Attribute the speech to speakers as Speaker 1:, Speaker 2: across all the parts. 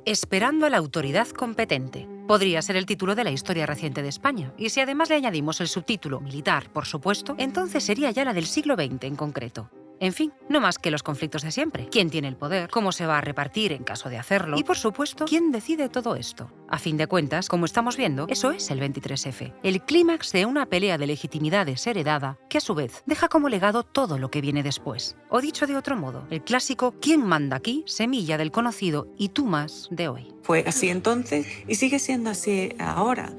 Speaker 1: Esperando a la autoridad competente. Podría ser el título de la historia reciente de España. Y si además le añadimos el subtítulo militar, por supuesto, entonces sería ya la del siglo XX en concreto. En fin, no más que los conflictos de siempre. ¿Quién tiene el poder? ¿Cómo se va a repartir en caso de hacerlo? Y por supuesto, ¿quién decide todo esto? A fin de cuentas, como estamos viendo, eso es el 23F. El clímax de una pelea de legitimidades heredada que a su vez deja como legado todo lo que viene después. O dicho de otro modo, el clásico ¿quién manda aquí? Semilla del conocido y tú más de hoy.
Speaker 2: Fue así entonces y sigue siendo así ahora.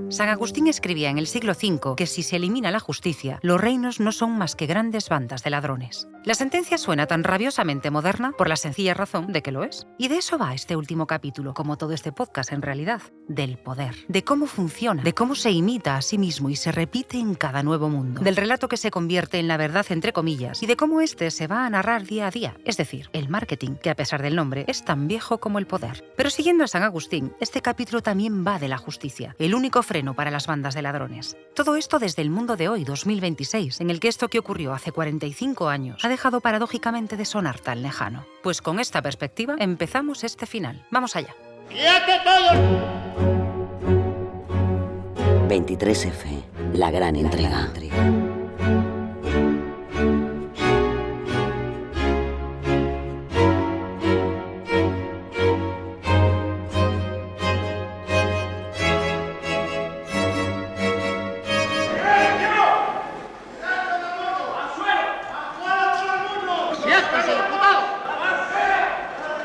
Speaker 1: San Agustín escribía en el siglo V que si se elimina la justicia, los reinos no son más que grandes bandas de ladrones. La sentencia suena tan rabiosamente moderna por la sencilla razón de que lo es. Y de eso va este último capítulo, como todo este podcast en realidad, del poder, de cómo funciona, de cómo se imita a sí mismo y se repite en cada nuevo mundo, del relato que se convierte en la verdad entre comillas y de cómo este se va a narrar día a día, es decir, el marketing, que a pesar del nombre es tan viejo como el poder. Pero siguiendo a San Agustín, este capítulo también va de la justicia, el único freno para las bandas de ladrones. Todo esto desde el mundo de hoy, 2026, en el que esto que ocurrió hace 45 años ha dejado paradójicamente de sonar tan lejano. Pues con esta perspectiva empezamos este final. Vamos allá.
Speaker 3: ¡Quieto todos!
Speaker 4: 23F, la gran entrega.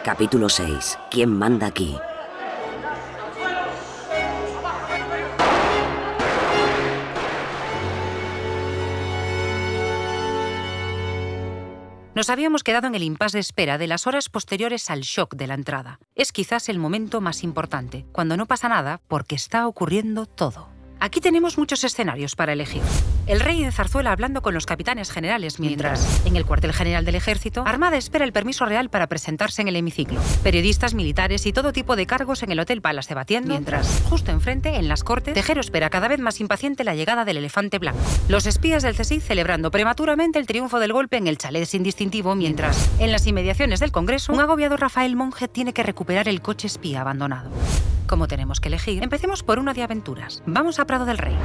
Speaker 4: Capítulo 6. ¿Quién manda aquí?
Speaker 1: Nos habíamos quedado en el impasse de espera de las horas posteriores al shock de la entrada. Es quizás el momento más importante, cuando no pasa nada porque está ocurriendo todo. Aquí tenemos muchos escenarios para elegir. El rey en Zarzuela hablando con los capitanes generales, mientras, en el cuartel general del ejército, Armada espera el permiso real para presentarse en el hemiciclo. Periodistas, militares y todo tipo de cargos en el Hotel Palace debatiendo, mientras, justo enfrente, en las Cortes, Tejero espera cada vez más impaciente la llegada del elefante blanco. Los espías del CSIC celebrando prematuramente el triunfo del golpe en el chalet sin distintivo, mientras, en las inmediaciones del Congreso, un agobiado Rafael Monge tiene que recuperar el coche espía abandonado. Como tenemos que elegir, empecemos por una de aventuras. Vamos a Prado del Rey.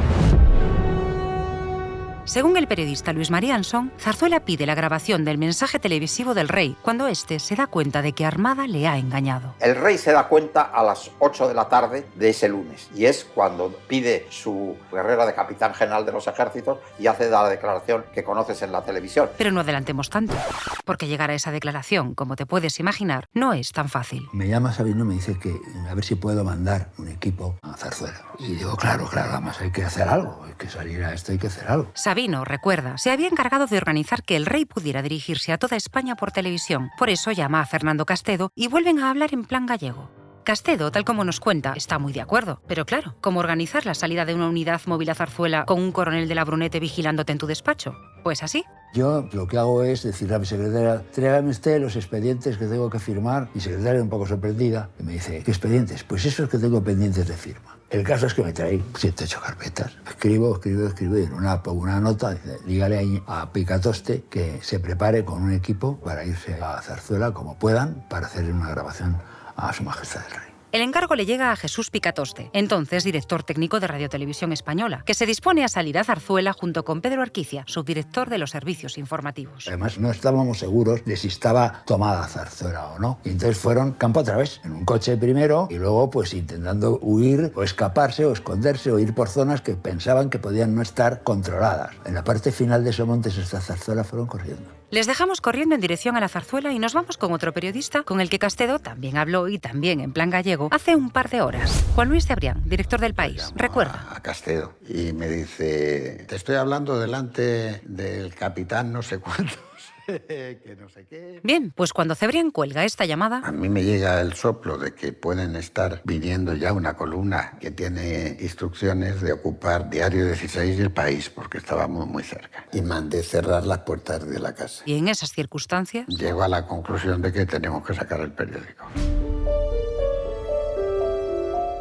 Speaker 1: Según el periodista Luis María Ansón, Zarzuela pide la grabación del mensaje televisivo del rey cuando éste se da cuenta de que Armada le ha engañado.
Speaker 5: El rey se da cuenta a las 8 de la tarde de ese lunes y es cuando pide su carrera de capitán general de los ejércitos y hace la declaración que conoces en la televisión.
Speaker 1: Pero no adelantemos tanto, porque llegar a esa declaración, como te puedes imaginar, no es tan fácil.
Speaker 6: Me llama Sabino y me dice que a ver si puedo mandar un equipo a Zarzuela. Y digo, claro, además hay que hacer algo, hay que salir a esto, hay que hacer algo.
Speaker 1: Sabino, recuerda, se había encargado de organizar que el rey pudiera dirigirse a toda España por televisión. Por eso llama a Fernando Castedo y vuelven a hablar en plan gallego. Castedo, tal como nos cuenta, está muy de acuerdo. Pero claro, ¿cómo organizar la salida de una unidad móvil a Zarzuela con un coronel de la Brunete vigilándote en tu despacho? Pues así.
Speaker 6: Yo lo que hago es decirle a mi secretaria, tráigame usted los expedientes que tengo que firmar. Mi secretaria, un poco sorprendida, y me dice, ¿qué expedientes? Pues esos que tengo pendientes de firma. El caso es que me trae 7 o 8 carpetas. Escribo y en una nota, dice, dígale a Picatoste que se prepare con un equipo para irse a Zarzuela como puedan para hacer una grabación a Su Majestad el Rey.
Speaker 1: El encargo le llega a Jesús Picatoste, entonces director técnico de Radio Televisión Española, que se dispone a salir a Zarzuela junto con Pedro Arquicia, subdirector de los servicios informativos.
Speaker 6: Además, no estábamos seguros de si estaba tomada Zarzuela o no. Y entonces fueron campo a través, en un coche primero, y luego pues intentando huir o escaparse o esconderse o ir por zonas que pensaban que podían no estar controladas. En la parte final de Somontes hasta Zarzuela fueron corriendo.
Speaker 1: Les dejamos corriendo en dirección a la Zarzuela y nos vamos con otro periodista con el que Castedo también habló y también en plan gallego hace un par de horas. Juan Luis Cebrián, director del País. Recuerda.
Speaker 7: A Castedo y me dice, te estoy hablando delante del capitán no sé cuántos. Que no sé qué.
Speaker 1: Bien, pues cuando Cebrián cuelga esta llamada...
Speaker 7: A mí me llega el soplo de que pueden estar viniendo ya una columna que tiene instrucciones de ocupar Diario 16 y El País, porque estábamos muy cerca. Y mandé cerrar las puertas de la casa.
Speaker 1: Y en esas circunstancias...
Speaker 7: Llego a la conclusión de que tenemos que sacar el periódico.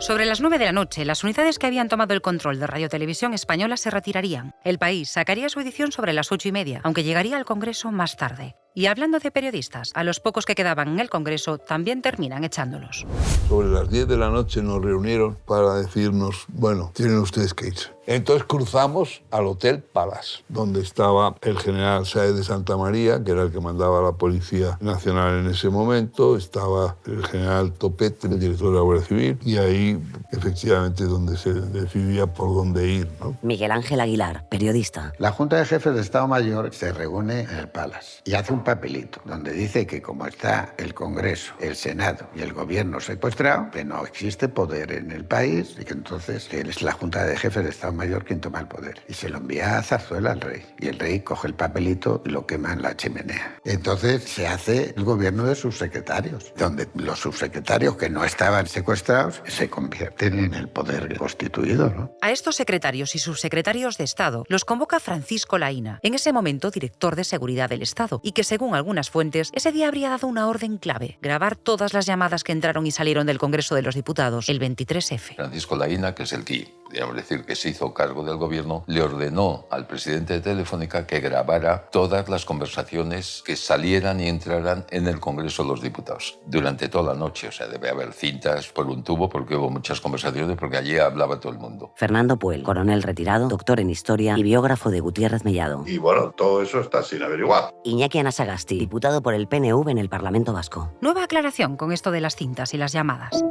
Speaker 1: Sobre las 9 de la noche, las unidades que habían tomado el control de Radio Televisión Española se retirarían. El País sacaría su edición sobre las 8:30, aunque llegaría al Congreso más tarde. Y hablando de periodistas, a los pocos que quedaban en el Congreso también terminan echándolos.
Speaker 3: Sobre las 10 de la noche nos reunieron para decirnos, bueno, tienen ustedes que irse. Entonces cruzamos al Hotel Palace, donde estaba el general Sáez de Santa María, que era el que mandaba la Policía Nacional en ese momento, estaba el general Topete, el director de la Guardia Civil, y ahí efectivamente donde se decidía por dónde ir, ¿no?
Speaker 4: Miguel Ángel Aguilar, periodista.
Speaker 7: La Junta de Jefes de Estado Mayor se reúne en el Palace y hace un papelito donde dice que como está el Congreso, el Senado y el Gobierno secuestrado, que no existe poder en el país y que entonces es la Junta de Jefes de Estado Mayor quien toma el poder. Y se lo envía a Zarzuela al rey. Y el rey coge el papelito y lo quema en la chimenea. Entonces se hace el gobierno de subsecretarios, donde los subsecretarios que no estaban secuestrados se convierten en el poder constituido, ¿no?
Speaker 1: A estos secretarios y subsecretarios de Estado los convoca Francisco Laína, en ese momento director de Seguridad del Estado, y que según algunas fuentes, ese día habría dado una orden clave: grabar todas las llamadas que entraron y salieron del Congreso de los Diputados, el 23F.
Speaker 8: Francisco Laína, que es el que, podríamos decir, que se hizo cargo del gobierno, le ordenó al presidente de Telefónica que grabara todas las conversaciones que salieran y entraran en el Congreso de los Diputados durante toda la noche. O sea, debe haber cintas por un tubo porque hubo muchas conversaciones, porque allí hablaba todo el mundo.
Speaker 4: Fernando Puel, coronel retirado, doctor en Historia y biógrafo de Gutiérrez Mellado.
Speaker 3: Y bueno, todo eso está sin averiguar.
Speaker 4: Iñaki Anasagasti, diputado por el PNV en el Parlamento Vasco.
Speaker 1: Nueva aclaración con esto de las cintas y las llamadas.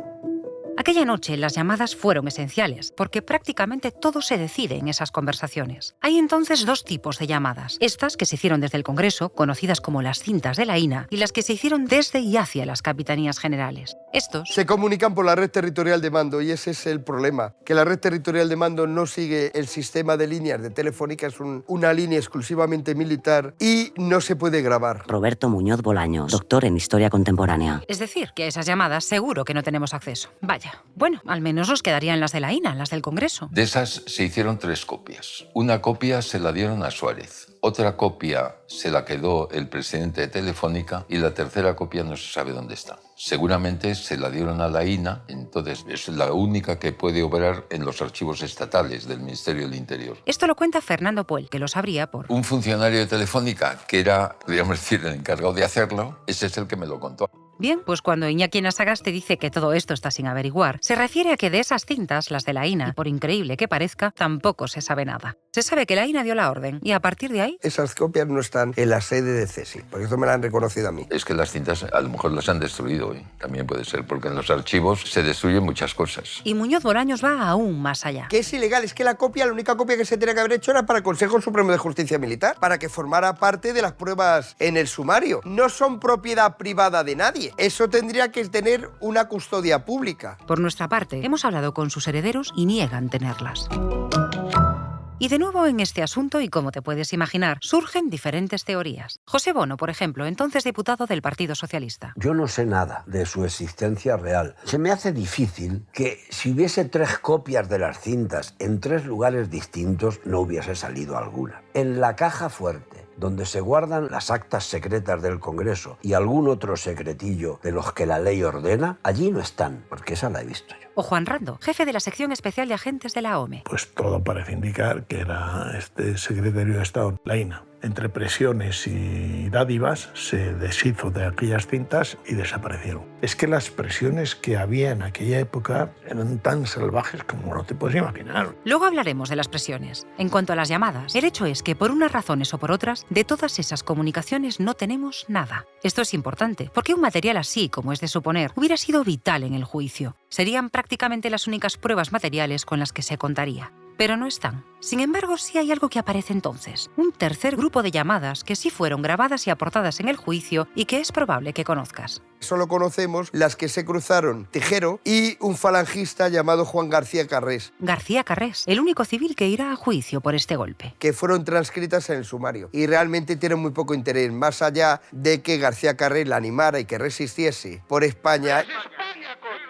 Speaker 1: Aquella noche las llamadas fueron esenciales, porque prácticamente todo se decide en esas conversaciones. Hay entonces dos tipos de llamadas. Estas que se hicieron desde el Congreso, conocidas como las cintas de Laína, y las que se hicieron desde y hacia las capitanías generales. Estos
Speaker 9: se comunican por la red territorial de mando, y ese es el problema, que la red territorial de mando no sigue el sistema de líneas de Telefónica, es una línea exclusivamente militar y no se puede grabar.
Speaker 4: Roberto Muñoz Bolaños, doctor en Historia Contemporánea.
Speaker 1: Es decir, que a esas llamadas seguro que no tenemos acceso. Vaya. Bueno, al menos nos quedarían las de Laína, las del Congreso.
Speaker 8: De esas se hicieron 3 copias. Una copia se la dieron a Suárez, otra copia se la quedó el presidente de Telefónica y la tercera copia no se sabe dónde está. Seguramente se la dieron a Laína, entonces es la única que puede obrar en los archivos estatales del Ministerio del Interior.
Speaker 1: Esto lo cuenta Fernando Puel, que lo sabría por...
Speaker 8: Un funcionario de Telefónica, que era, podríamos decir, el encargado de hacerlo, ese es el que me lo contó.
Speaker 1: Bien, pues cuando Iñaki Anasagasti dice que todo esto está sin averiguar, se refiere a que de esas cintas, las de Laína, y por increíble que parezca, tampoco se sabe nada. Se sabe que Laína dio la orden y a partir de ahí...
Speaker 9: Esas copias no están en la sede de CESI, porque eso me la han reconocido a mí.
Speaker 8: Es que las cintas a lo mejor las han destruido hoy, también puede ser, porque en los archivos se destruyen muchas cosas.
Speaker 1: Y Muñoz Bolaños va aún más allá.
Speaker 9: Que es ilegal, es que la única copia que se tenía que haber hecho era para el Consejo Supremo de Justicia Militar, para que formara parte de las pruebas en el sumario. No son propiedad privada de nadie, eso tendría que tener una custodia pública.
Speaker 1: Por nuestra parte, hemos hablado con sus herederos y niegan tenerlas. Y de nuevo en este asunto, y como te puedes imaginar, surgen diferentes teorías. José Bono, por ejemplo, entonces diputado del Partido Socialista.
Speaker 6: Yo no sé nada de su existencia real. Se me hace difícil que si hubiese 3 copias de las cintas en 3 lugares distintos no hubiese salido alguna. En la caja fuerte, donde se guardan las actas secretas del Congreso y algún otro secretillo de los que la ley ordena, allí no están, porque esa la he visto yo.
Speaker 1: O Juan Rando, jefe de la sección especial de agentes de la OME.
Speaker 3: Pues todo parece indicar que era este secretario de Estado, Laína. Entre presiones y dádivas se deshizo de aquellas cintas y desaparecieron. Es que las presiones que había en aquella época eran tan salvajes como no te puedes imaginar.
Speaker 1: Luego hablaremos de las presiones. En cuanto a las llamadas, el hecho es que por unas razones o por otras, de todas esas comunicaciones no tenemos nada. Esto es importante, porque un material así, como es de suponer, hubiera sido vital en el juicio. Serían prácticamente las únicas pruebas materiales con las que se contaría. Pero no están. Sin embargo, sí hay algo que aparece entonces. Un tercer grupo de llamadas que sí fueron grabadas y aportadas en el juicio y que es probable que conozcas.
Speaker 9: Solo conocemos las que se cruzaron Tejero y un falangista llamado Juan García Carrés.
Speaker 1: García Carrés, el único civil que irá a juicio por este golpe.
Speaker 9: Que fueron transcritas en el sumario. Y realmente tienen muy poco interés, más allá de que García Carrés la animara y que resistiese por España.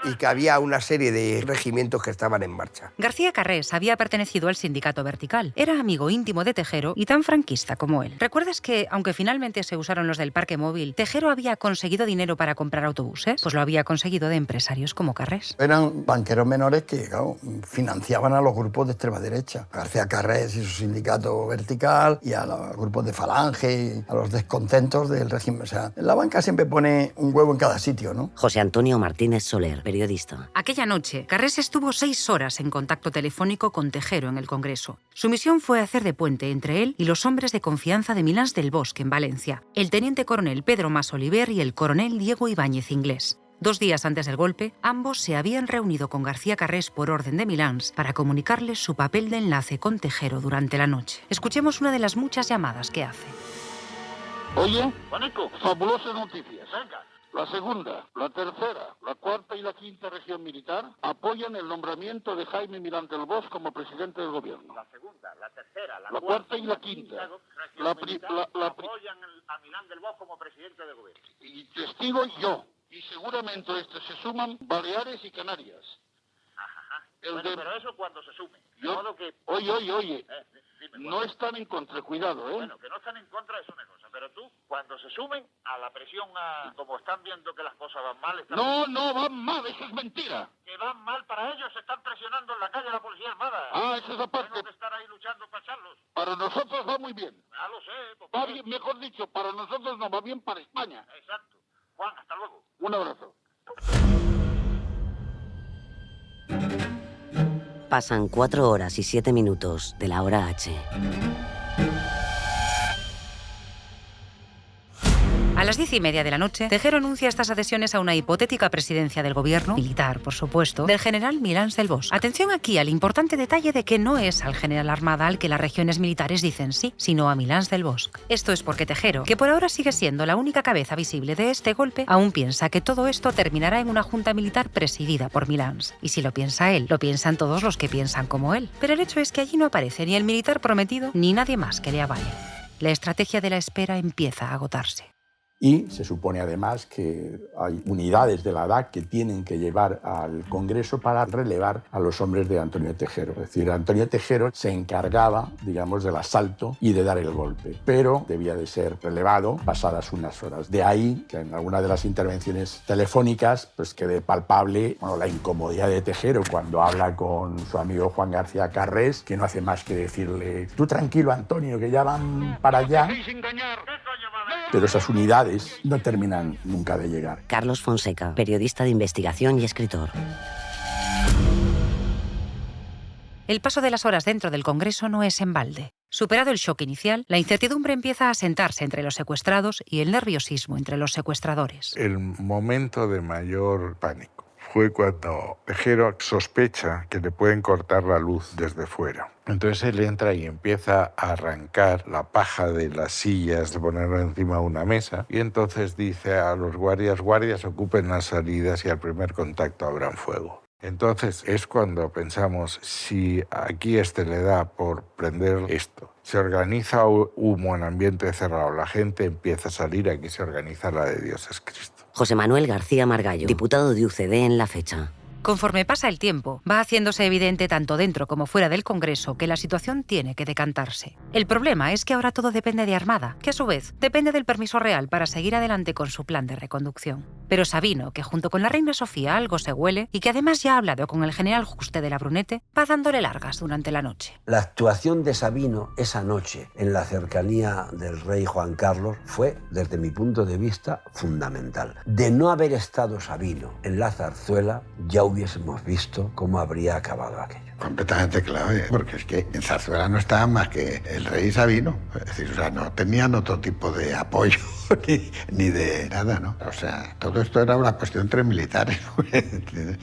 Speaker 9: y que había una serie de regimientos que estaban en marcha.
Speaker 1: García Carrés había pertenecido al sindicato Vertical. Era amigo íntimo de Tejero y tan franquista como él. ¿Recuerdas que, aunque finalmente se usaron los del parque móvil, Tejero había conseguido dinero para comprar autobuses? Pues lo había conseguido de empresarios como Carrés.
Speaker 7: Eran banqueros menores que, claro, financiaban a los grupos de extrema derecha. García Carrés y su sindicato Vertical, y a los grupos de Falange, y a los descontentos del régimen. O sea, la banca siempre pone un huevo en cada sitio, ¿no?
Speaker 4: José Antonio Martínez Soler, periodista.
Speaker 1: Aquella noche, Carrés estuvo 6 horas en contacto telefónico con Tejero en el Congreso. Su misión fue hacer de puente entre él y los hombres de confianza de Milans del Bosque, en Valencia, el teniente coronel Pedro Mas Oliver y el coronel Diego Ibáñez Inglés. 2 días antes del golpe, ambos se habían reunido con García Carrés por orden de Milans para comunicarles su papel de enlace con Tejero durante la noche. Escuchemos una de las muchas llamadas que hace.
Speaker 10: Oye, Juanico, fabulosas noticias. Venga. La segunda, la tercera, la cuarta y la quinta región militar apoyan el nombramiento de Jaime Milán del Bosch como presidente del gobierno.
Speaker 11: La segunda, la tercera, la
Speaker 10: cuarta y la quinta
Speaker 11: apoyan a Milán del Bosch como presidente del gobierno.
Speaker 10: Y testigo yo. Y seguramente se suman Baleares y Canarias.
Speaker 11: Ajá. Bueno, pero eso cuando se sume.
Speaker 10: Oye. No están en contra, cuidado, ¿eh?
Speaker 11: Bueno, que no están en contra es una cosa, pero tú, cuando se sumen a la presión, como están viendo que las cosas van mal...
Speaker 10: No van mal, eso es mentira.
Speaker 11: Que van mal para ellos, se están presionando en la calle a la Policía Armada.
Speaker 10: Eso es aparte.
Speaker 11: Tenemos que estar ahí luchando para echarlos.
Speaker 10: Para nosotros va muy bien.
Speaker 11: Ya lo sé.
Speaker 10: Va bien, mejor dicho, para nosotros no, va bien para España.
Speaker 11: Exacto. Juan, hasta luego.
Speaker 10: Un abrazo.
Speaker 4: Pasan 4 horas y 7 minutos de la hora H.
Speaker 1: A las 10:30 de la noche, Tejero anuncia estas adhesiones a una hipotética presidencia del gobierno, militar, por supuesto, del general Milans del Bosch. Atención aquí al importante detalle de que no es al general Armada al que las regiones militares dicen sí, sino a Milans del Bosch. Esto es porque Tejero, que por ahora sigue siendo la única cabeza visible de este golpe, aún piensa que todo esto terminará en una junta militar presidida por Milans. Y si lo piensa él, lo piensan todos los que piensan como él. Pero el hecho es que allí no aparece ni el militar prometido ni nadie más que le avale. La estrategia de la espera empieza a agotarse.
Speaker 12: Y se supone además que hay unidades de la DAC que tienen que llevar al Congreso para relevar a los hombres de Antonio Tejero. Es decir, Antonio Tejero se encargaba, digamos, del asalto y de dar el golpe, pero debía de ser relevado pasadas unas horas. De ahí que en alguna de las intervenciones telefónicas pues quede palpable la incomodidad de Tejero cuando habla con su amigo Juan García Carrés, que no hace más que decirle: tú tranquilo, Antonio, que ya van para allá. Pero esas unidades no terminan nunca de llegar.
Speaker 4: Carlos Fonseca, periodista de investigación y escritor.
Speaker 1: El paso de las horas dentro del Congreso no es en balde. Superado el shock inicial, la incertidumbre empieza a asentarse entre los secuestrados y el nerviosismo entre los secuestradores.
Speaker 13: El momento de mayor pánico fue cuando Tejero sospecha que le pueden cortar la luz desde fuera. Entonces él entra y empieza a arrancar la paja de las sillas, de ponerla encima de una mesa, y entonces dice a los guardias: ocupen las salidas y al primer contacto abran fuego. Entonces es cuando pensamos, si aquí le da por prender esto, se organiza humo en ambiente cerrado, la gente empieza a salir, aquí se organiza la de Dios es Cristo.
Speaker 4: José Manuel García Margallo, diputado de UCD en la fecha.
Speaker 1: Conforme pasa el tiempo, va haciéndose evidente tanto dentro como fuera del Congreso que la situación tiene que decantarse. El problema es que ahora todo depende de Armada, que a su vez depende del permiso real para seguir adelante con su plan de reconducción. Pero Sabino, que junto con la reina Sofía algo se huele y que además ya ha hablado con el general Juste de la Brunete, va dándole largas durante la noche.
Speaker 14: La actuación de Sabino esa noche en la cercanía del rey Juan Carlos fue, desde mi punto de vista, fundamental. De no haber estado Sabino en la zarzuela, ya hubiésemos visto cómo habría acabado aquello.
Speaker 7: Completamente clave, porque es que en Zarzuela no estaba más que el rey Sabino. Es decir, o sea, no tenían otro tipo de apoyo ni de nada, ¿no? O sea, todo esto era una cuestión entre militares.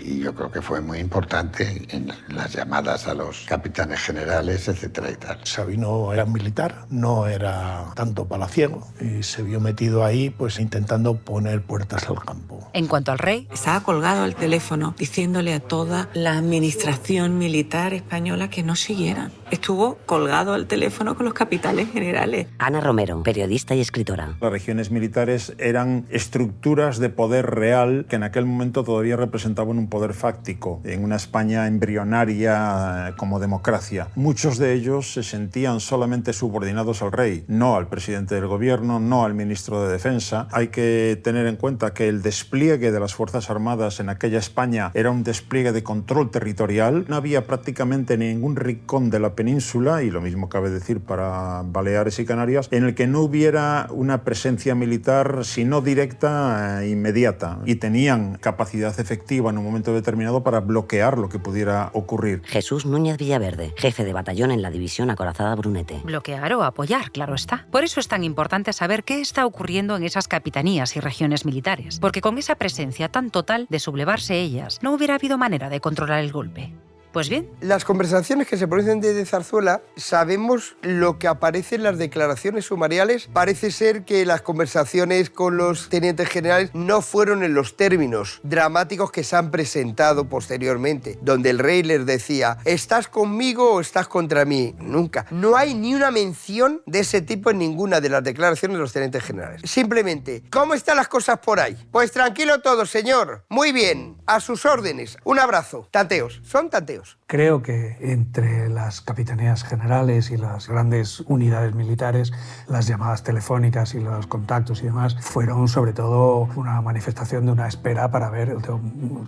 Speaker 7: Y yo creo que fue muy importante en las llamadas a los capitanes generales, etcétera y tal.
Speaker 15: Sabino era militar, no era tanto palaciego, y se vio metido ahí pues intentando poner puertas al campo.
Speaker 1: En cuanto al rey,
Speaker 2: estaba colgado al teléfono diciéndole a toda la administración militar militar española que no siguieran. Estuvo colgado al teléfono con los capitanes generales.
Speaker 4: Ana Romero, periodista y escritora.
Speaker 16: Las regiones militares eran estructuras de poder real que en aquel momento todavía representaban un poder fáctico en una España embrionaria como democracia. Muchos de ellos se sentían solamente subordinados al rey, no al presidente del gobierno, no al ministro de Defensa. Hay que tener en cuenta que el despliegue de las Fuerzas Armadas en aquella España era un despliegue de control territorial. No había prácticamente ningún rincón de la península, y lo mismo cabe decir para Baleares y Canarias, en el que no hubiera una presencia militar, si no directa, inmediata. Y tenían capacidad efectiva en un momento determinado para bloquear lo que pudiera ocurrir.
Speaker 4: Jesús Núñez Villaverde, jefe de batallón en la división acorazada Brunete.
Speaker 1: Bloquear o apoyar, claro está. Por eso es tan importante saber qué está ocurriendo en esas capitanías y regiones militares, porque con esa presencia tan total de sublevarse ellas, no hubiera habido manera de controlar el golpe. Pues bien.
Speaker 9: Las conversaciones que se producen desde Zarzuela, sabemos lo que aparece en las declaraciones sumariales. Parece ser que las conversaciones con los tenientes generales no fueron en los términos dramáticos que se han presentado posteriormente, donde el rey les decía, ¿estás conmigo o estás contra mí? Nunca. No hay ni una mención de ese tipo en ninguna de las declaraciones de los tenientes generales. Simplemente, ¿cómo están las cosas por ahí? Pues tranquilo todo, señor. Muy bien. A sus órdenes. Un abrazo. Tanteos. Son tanteos.
Speaker 17: Creo que entre las capitanías generales y las grandes unidades militares, las llamadas telefónicas y los contactos y demás fueron sobre todo una manifestación de una espera para ver,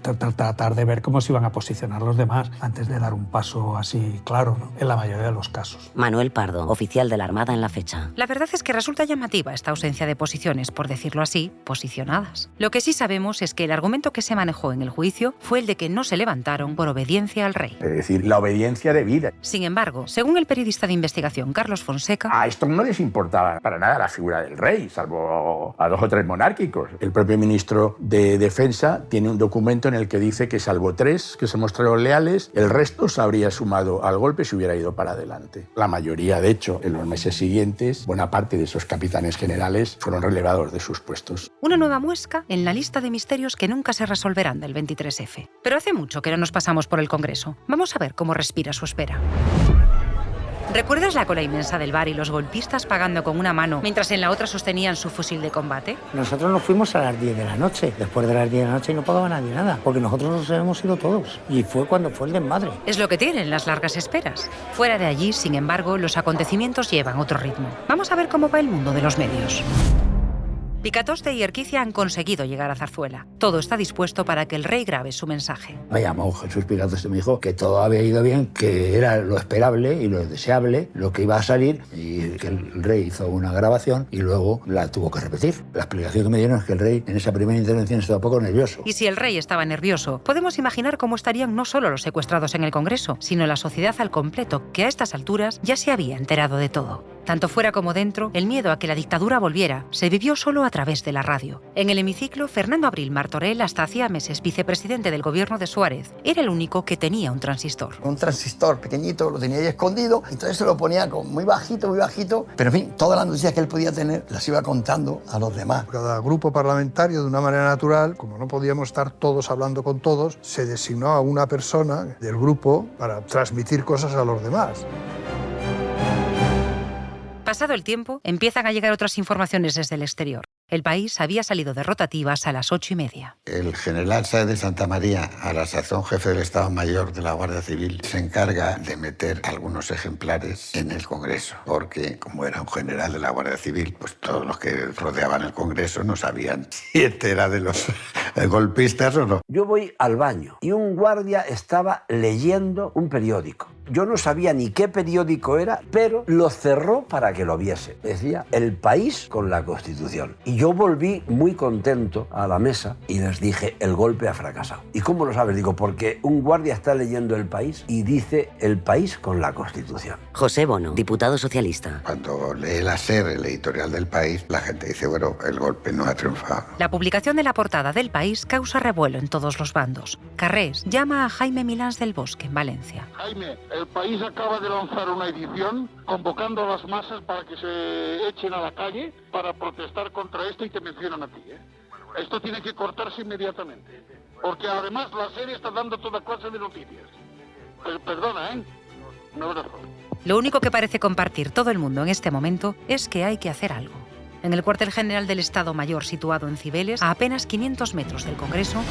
Speaker 17: tratar de ver cómo se iban a posicionar los demás antes de dar un paso así claro, ¿no? En la mayoría de los casos.
Speaker 4: Manuel Pardo, oficial de la Armada en la fecha.
Speaker 1: La verdad es que resulta llamativa esta ausencia de posiciones, por decirlo así, posicionadas. Lo que sí sabemos es que el argumento que se manejó en el juicio fue el de que no se levantaron por obediencia al rey.
Speaker 12: Es decir, la obediencia debida.
Speaker 1: Sin embargo, según el periodista de investigación Carlos Fonseca,
Speaker 12: a esto no les importaba para nada la figura del rey, salvo a 2 o 3 monárquicos. El propio ministro de Defensa tiene un documento en el que dice que salvo 3 que se mostraron leales, el resto se habría sumado al golpe si hubiera ido para adelante. La mayoría, de hecho, en los meses siguientes, buena parte de esos capitanes generales fueron relevados de sus puestos.
Speaker 1: Una nueva muesca en la lista de misterios que nunca se resolverán del 23F. Pero hace mucho que no nos pasamos por el Congreso. Vamos a ver cómo respira su espera. ¿Recuerdas la cola inmensa del bar y los golpistas pagando con una mano mientras en la otra sostenían su fusil de combate?
Speaker 18: Nosotros nos fuimos a las 10 de la noche. Después de las 10 de la noche no pagaba nadie nada, porque nosotros nos hemos ido todos. Y fue cuando fue el desmadre.
Speaker 1: Es lo que tienen las largas esperas. Fuera de allí, sin embargo, los acontecimientos llevan otro ritmo. Vamos a ver cómo va el mundo de los medios. Picatoste y Erquicia han conseguido llegar a Zarzuela. Todo está dispuesto para que el rey grabe su mensaje.
Speaker 6: Me llamó Jesús Picatoste y me dijo que todo había ido bien, que era lo esperable y lo deseable, lo que iba a salir, y que el rey hizo una grabación y luego la tuvo que repetir. La explicación que me dieron es que el rey en esa primera intervención estaba un poco nervioso.
Speaker 1: Y si el rey estaba nervioso, podemos imaginar cómo estarían no solo los secuestrados en el Congreso, sino la sociedad al completo, que a estas alturas ya se había enterado de todo. Tanto fuera como dentro, el miedo a que la dictadura volviera se vivió solo a través de la radio. En el hemiciclo, Fernando Abril Martorell, hasta hacía meses vicepresidente del gobierno de Suárez, era el único que tenía un transistor.
Speaker 19: Un transistor pequeñito, lo tenía ahí escondido, entonces se lo ponía muy bajito, pero en fin, todas las noticias que él podía tener las iba contando a los demás.
Speaker 20: Cada grupo parlamentario, de una manera natural, como no podíamos estar todos hablando con todos, se designó a una persona del grupo para transmitir cosas a los demás.
Speaker 1: Pasado el tiempo, empiezan a llegar otras informaciones desde el exterior. El país había salido de rotativas a las 8:30.
Speaker 7: El general Sáez de Santamaría, a la sazón jefe del Estado Mayor de la Guardia Civil, se encarga de meter algunos ejemplares en el Congreso, porque como era un general de la Guardia Civil, pues todos los que rodeaban el Congreso no sabían si este era de los golpistas o no.
Speaker 14: Yo voy al baño y un guardia estaba leyendo un periódico. Yo no sabía ni qué periódico era, pero lo cerró para que lo viese. Decía El País con la Constitución. Y yo volví muy contento a la mesa y les dije, el golpe ha fracasado. ¿Y cómo lo sabes? Digo, porque un guardia está leyendo El País y dice El País con la Constitución.
Speaker 4: José Bono, diputado socialista.
Speaker 7: Cuando lee la SER, el editorial del País, la gente dice, bueno, el golpe no ha triunfado.
Speaker 1: La publicación de la portada del País causa revuelo en todos los bandos. Carrés llama a Jaime Milans del Bosque, en Valencia.
Speaker 10: Jaime, el País acaba de lanzar una edición convocando a las masas para que se echen a la calle para protestar contra esto y te mencionan a ti, ¿eh? Esto tiene que cortarse inmediatamente, porque además la serie está dando toda clase de noticias. Perdona, ¿eh? Un abrazo.
Speaker 1: Lo único que parece compartir todo el mundo en este momento es que hay que hacer algo. En el cuartel general del Estado Mayor situado en Cibeles, a apenas 500 metros del Congreso,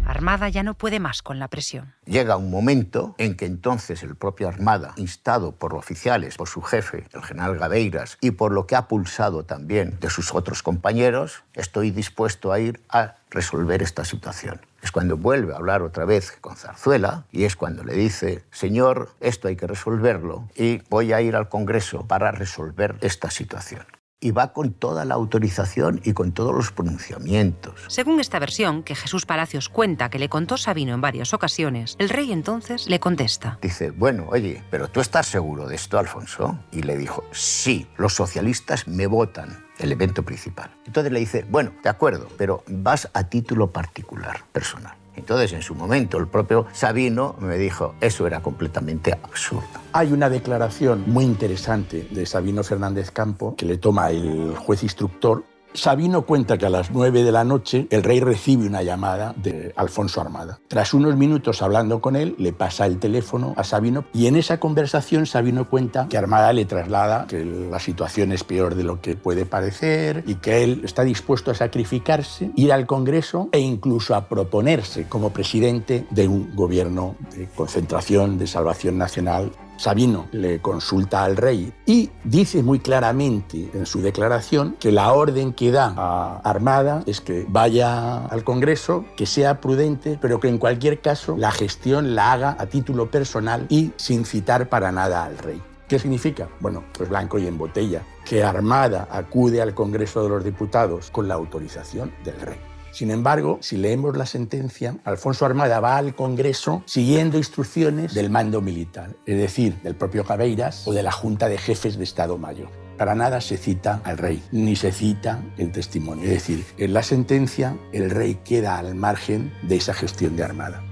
Speaker 1: Armada ya no puede más con la presión.
Speaker 7: Llega un momento en que entonces el propio Armada, instado por oficiales, por su jefe, el general Gabeiras, y por lo que ha pulsado también de sus otros compañeros, estoy dispuesto a ir a resolver esta situación. Es cuando vuelve a hablar otra vez con Zarzuela y es cuando le dice, señor, esto hay que resolverlo y voy a ir al Congreso para resolver esta situación. Y va con toda la autorización y con todos los pronunciamientos.
Speaker 1: Según esta versión, que Jesús Palacios cuenta que le contó Sabino en varias ocasiones, el rey entonces le contesta.
Speaker 7: Dice, bueno, oye, ¿pero tú estás seguro de esto, Alfonso? Y le dijo, sí, los socialistas me votan, el evento principal. Entonces le dice, bueno, de acuerdo, pero vas a título particular, personal. Entonces, en su momento, el propio Sabino me dijo, eso era completamente absurdo.
Speaker 12: Hay una declaración muy interesante de Sabino Fernández Campo que le toma el juez instructor. Sabino cuenta que a las 9 de la noche el rey recibe una llamada de Alfonso Armada. Tras unos minutos hablando con él, le pasa el teléfono a Sabino y en esa conversación Sabino cuenta que Armada le traslada que la situación es peor de lo que puede parecer y que él está dispuesto a sacrificarse, ir al Congreso e incluso a proponerse como presidente de un gobierno de concentración, de salvación nacional. Sabino le consulta al rey y dice muy claramente en su declaración que la orden que da a Armada es que vaya al Congreso, que sea prudente, pero que en cualquier caso la gestión la haga a título personal y sin citar para nada al rey. ¿Qué significa? Bueno, pues blanco y en botella, que Armada acude al Congreso de los Diputados con la autorización del rey. Sin embargo, si leemos la sentencia, Alfonso Armada va al Congreso siguiendo instrucciones del mando militar, es decir, del propio Gabeiras o de la Junta de Jefes de Estado Mayor. Para nada se cita al rey, ni se cita el testimonio. Es decir, en la sentencia el rey queda al margen de esa gestión de Armada.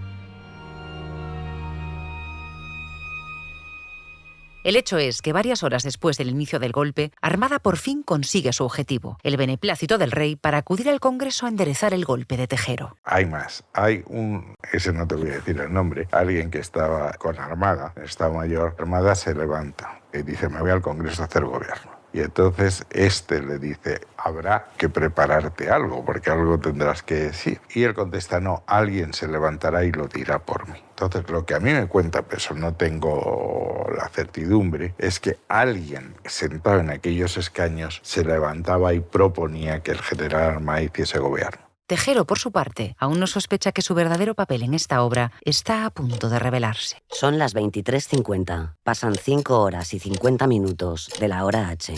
Speaker 1: El hecho es que varias horas después del inicio del golpe, Armada por fin consigue su objetivo, el beneplácito del rey para acudir al Congreso a enderezar el golpe de Tejero.
Speaker 13: Hay más. Hay ese no te voy a decir el nombre, alguien que estaba con Armada, en Estado Mayor. Armada se levanta y dice, me voy al Congreso a hacer gobierno. Y entonces le dice, habrá que prepararte algo, porque algo tendrás que decir. Y él contesta, no, alguien se levantará y lo dirá por mí. Entonces, lo que a mí me cuenta, pero eso no tengo la certidumbre, es que alguien sentado en aquellos escaños se levantaba y proponía que el general Armada hiciese gobierno.
Speaker 1: Tejero, por su parte, aún no sospecha que su verdadero papel en esta obra está a punto de revelarse.
Speaker 4: Son las 23:50. Pasan 5 horas y 50 minutos de la hora H.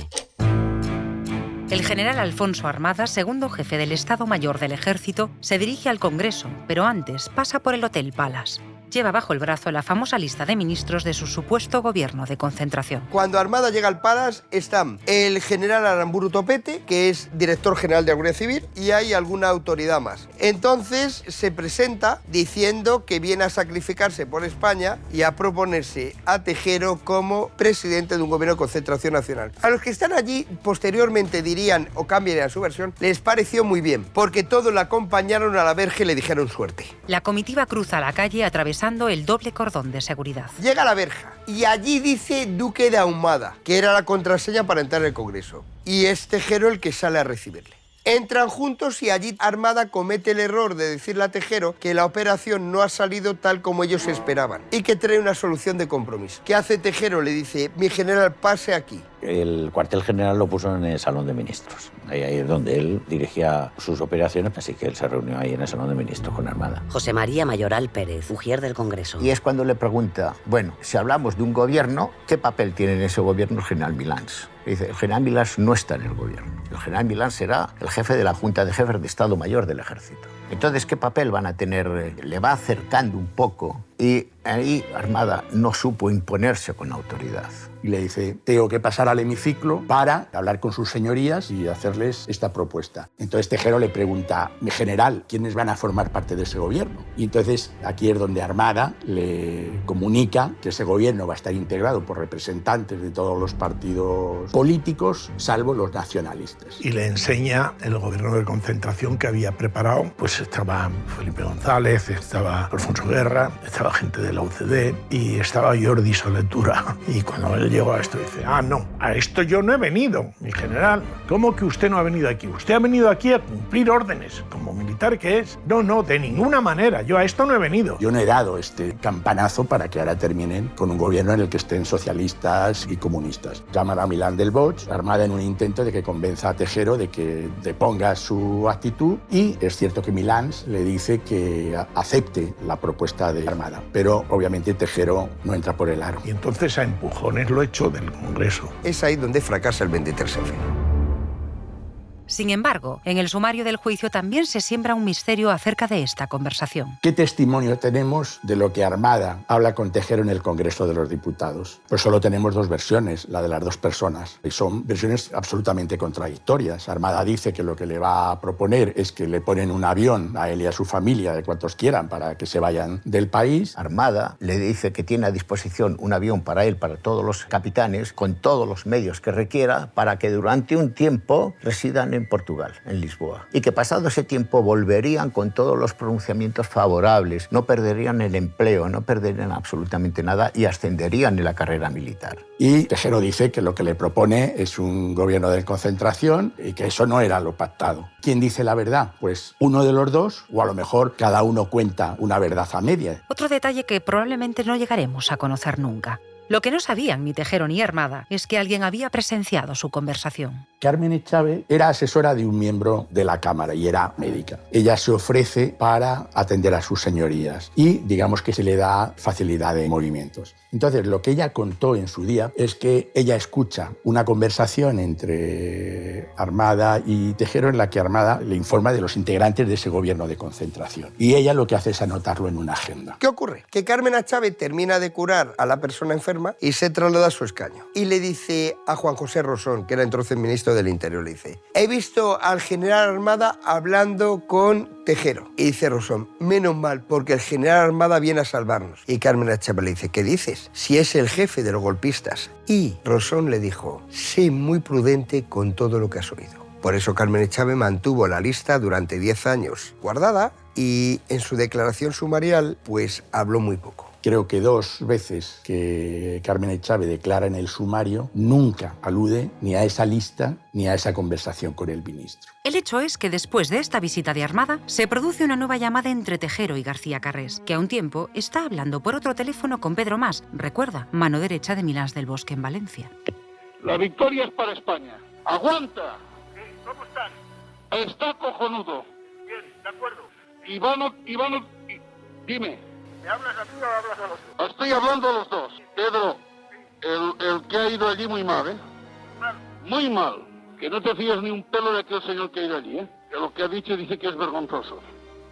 Speaker 1: El general Alfonso Armada, segundo jefe del Estado Mayor del Ejército, se dirige al Congreso, pero antes pasa por el Hotel Palace. Lleva bajo el brazo la famosa lista de ministros de su supuesto gobierno de concentración.
Speaker 9: Cuando Armada llega al Palace están el general Aramburu Topete, que es director general de la Guardia Civil, y hay alguna autoridad más. Entonces se presenta diciendo que viene a sacrificarse por España y a proponerse a Tejero como presidente de un gobierno de concentración nacional. A los que están allí posteriormente dirían, o cambiarían su versión, les pareció muy bien, porque todos la acompañaron a la verja y le dijeron suerte.
Speaker 1: La comitiva cruza la calle atravesando el doble cordón de seguridad.
Speaker 9: Llega a la verja y allí dice Duque de Ahumada, que era la contraseña para entrar al Congreso. Y es Tejero el que sale a recibirle. Entran juntos y allí Armada comete el error de decirle a Tejero que la operación no ha salido tal como ellos esperaban y que trae una solución de compromiso. ¿Qué hace Tejero? Le dice, mi general, pase aquí.
Speaker 21: El cuartel general lo puso en el Salón de Ministros. Ahí es donde él dirigía sus operaciones, así que él se reunió ahí en el Salón de Ministros con Armada.
Speaker 4: José María Mayoral Pérez, ujier del Congreso.
Speaker 7: Y es cuando le pregunta, bueno, si hablamos de un gobierno, ¿qué papel tiene en ese gobierno el general Milans? Y dice, el general Milans no está en el gobierno. El general Milans será el jefe de la Junta de Jefes de Estado Mayor del Ejército. Entonces, ¿qué papel van a tener? Le va acercando un poco y ahí Armada no supo imponerse con autoridad.
Speaker 12: Y le dice, tengo que pasar al hemiciclo para hablar con sus señorías y hacerles esta propuesta. Entonces Tejero le pregunta, mi general, ¿quiénes van a formar parte de ese gobierno? Y entonces aquí es donde Armada le comunica que ese gobierno va a estar integrado por representantes de todos los partidos políticos, salvo los nacionalistas.
Speaker 15: Y le enseña el gobierno de concentración que había preparado. Pues estaba Felipe González, estaba Alfonso Guerra, estaba la gente de la UCD y estaba Jordi Soletura. Y cuando él llegó a esto dice, no, a esto yo no he venido, mi general. ¿Cómo que usted no ha venido aquí? Usted ha venido aquí a cumplir órdenes, como militar que es. No, de ninguna manera, yo a esto no he venido.
Speaker 12: Yo no he dado este campanazo para que ahora terminen con un gobierno en el que estén socialistas y comunistas. Llaman a Milán del Bosch, Armada en un intento de que convenza a Tejero de que deponga su actitud, y es cierto que Milán le dice que acepte la propuesta de Armada, pero obviamente Tejero no entra por el aro.
Speaker 15: Y entonces a empujones lo echó del Congreso.
Speaker 9: Es ahí donde fracasa el 23F.
Speaker 1: Sin embargo, en el sumario del juicio también se siembra un misterio acerca de esta conversación.
Speaker 12: ¿Qué testimonio tenemos de lo que Armada habla con Tejero en el Congreso de los Diputados? Pues solo tenemos dos versiones, la de las dos personas, y son versiones absolutamente contradictorias. Armada dice que lo que le va a proponer es que le ponen un avión a él y a su familia, de cuantos quieran, para que se vayan del país.
Speaker 5: Armada le dice que tiene a disposición un avión para él, para todos los capitanes, con todos los medios que requiera, para que durante un tiempo residan en Portugal, en Lisboa, y que pasado ese tiempo volverían con todos los pronunciamientos favorables, no perderían el empleo, no perderían absolutamente nada y ascenderían en la carrera militar.
Speaker 12: Y Tejero dice que lo que le propone es un gobierno de concentración y que eso no era lo pactado. ¿Quién dice la verdad? Pues uno de los dos, o a lo mejor cada uno cuenta una verdad a medias.
Speaker 1: Otro detalle que probablemente no llegaremos a conocer nunca. Lo que no sabían ni Tejero ni Armada es que alguien había presenciado su conversación.
Speaker 12: Carmen Echave era asesora de un miembro de la Cámara y era médica. Ella se ofrece para atender a sus señorías y digamos que se le da facilidad de movimientos. Entonces, lo que ella contó en su día es que ella escucha una conversación entre Armada y Tejero en la que Armada le informa de los integrantes de ese gobierno de concentración. Y ella lo que hace es anotarlo en una agenda.
Speaker 9: ¿Qué ocurre? Que Carmen Echave termina de curar a la persona enferma y se traslada a su escaño. Y le dice a Juan José Rosón, que era entonces ministro del Interior, le dice, he visto al general Armada hablando con Tejero. Y dice Rosón, menos mal, porque el general Armada viene a salvarnos. Y Carmen Echave le dice, ¿qué dices? Si es el jefe de los golpistas. Y Rosón le dijo, sé muy prudente con todo lo que has oído. Por eso Carmen Echave mantuvo la lista durante 10 años guardada y en su declaración sumarial pues habló muy poco.
Speaker 12: Creo que 2 veces que Carmen Echave declara en el sumario nunca alude ni a esa lista ni a esa conversación con el ministro.
Speaker 1: El hecho es que después de esta visita de Armada se produce una nueva llamada entre Tejero y García Carrés, que a un tiempo está hablando por otro teléfono con Pedro Mas, recuerda, mano derecha de Milán del Bosque en Valencia.
Speaker 10: La victoria es para España. ¡Aguanta!
Speaker 11: ¿Cómo están?
Speaker 10: Está cojonudo.
Speaker 11: Bien, de acuerdo.
Speaker 10: Ivano, dime.
Speaker 11: ¿Me hablas a mí o hablas a los dos?
Speaker 10: Estoy hablando a los dos. Pedro, el que ha ido allí muy mal, ¿eh? Muy mal. Que no te fíes ni un pelo de aquel señor que ha ido allí, ¿eh? Que lo que ha dicho dice que es vergonzoso.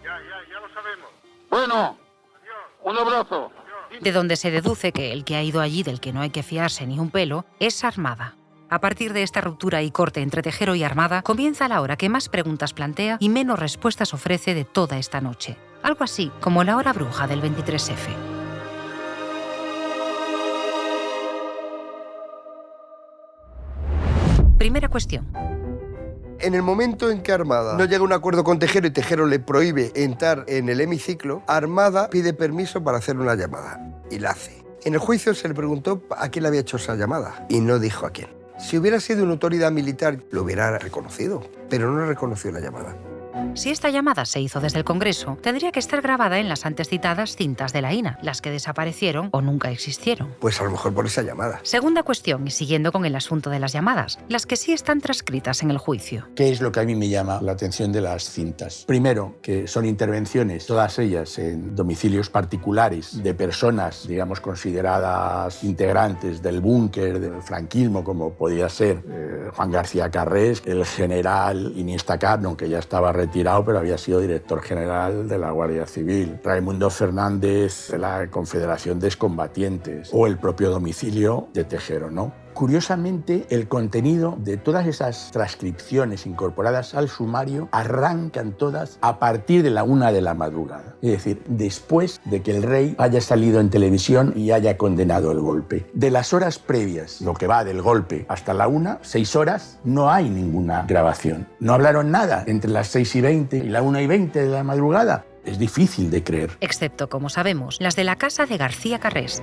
Speaker 11: Ya lo sabemos.
Speaker 10: Bueno, un abrazo.
Speaker 1: De donde se deduce que el que ha ido allí del que no hay que fiarse ni un pelo es Armada. A partir de esta ruptura y corte entre Tejero y Armada, comienza la hora que más preguntas plantea y menos respuestas ofrece de toda esta noche. Algo así como la hora bruja del 23F. Primera cuestión.
Speaker 9: En el momento en que Armada no llega a un acuerdo con Tejero y Tejero le prohíbe entrar en el hemiciclo, Armada pide permiso para hacer una llamada y la hace. En el juicio se le preguntó a quién le había hecho esa llamada y no dijo a quién. Si hubiera sido una autoridad militar, lo hubiera reconocido, pero no reconoció la llamada.
Speaker 1: Si esta llamada se hizo desde el Congreso, tendría que estar grabada en las antes citadas cintas de la INA, las que desaparecieron o nunca existieron.
Speaker 9: Pues a lo mejor por esa llamada.
Speaker 1: Segunda cuestión, y siguiendo con el asunto de las llamadas, las que sí están transcritas en el juicio.
Speaker 12: ¿Qué es lo que a mí me llama la atención de las cintas? Primero, que son intervenciones, todas ellas en domicilios particulares de personas, digamos, consideradas integrantes del búnker del franquismo, como podía ser Juan García Carrés, el general Iniesta Carno, que ya estaba retirado, pero había sido director general de la Guardia Civil, Raimundo Fernández de la Confederación de Excombatientes o el propio domicilio de Tejero, ¿no? Curiosamente, el contenido de todas esas transcripciones incorporadas al sumario arrancan todas a partir de la 1 de la madrugada. Es decir, después de que el rey haya salido en televisión y haya condenado el golpe. De las horas previas, lo que va del golpe hasta la 1, 6 horas, no hay ninguna grabación. No hablaron nada entre las 6:20 y la 1:20 de la madrugada. Es difícil de creer.
Speaker 1: Excepto, como sabemos, las de la casa de García Carrés.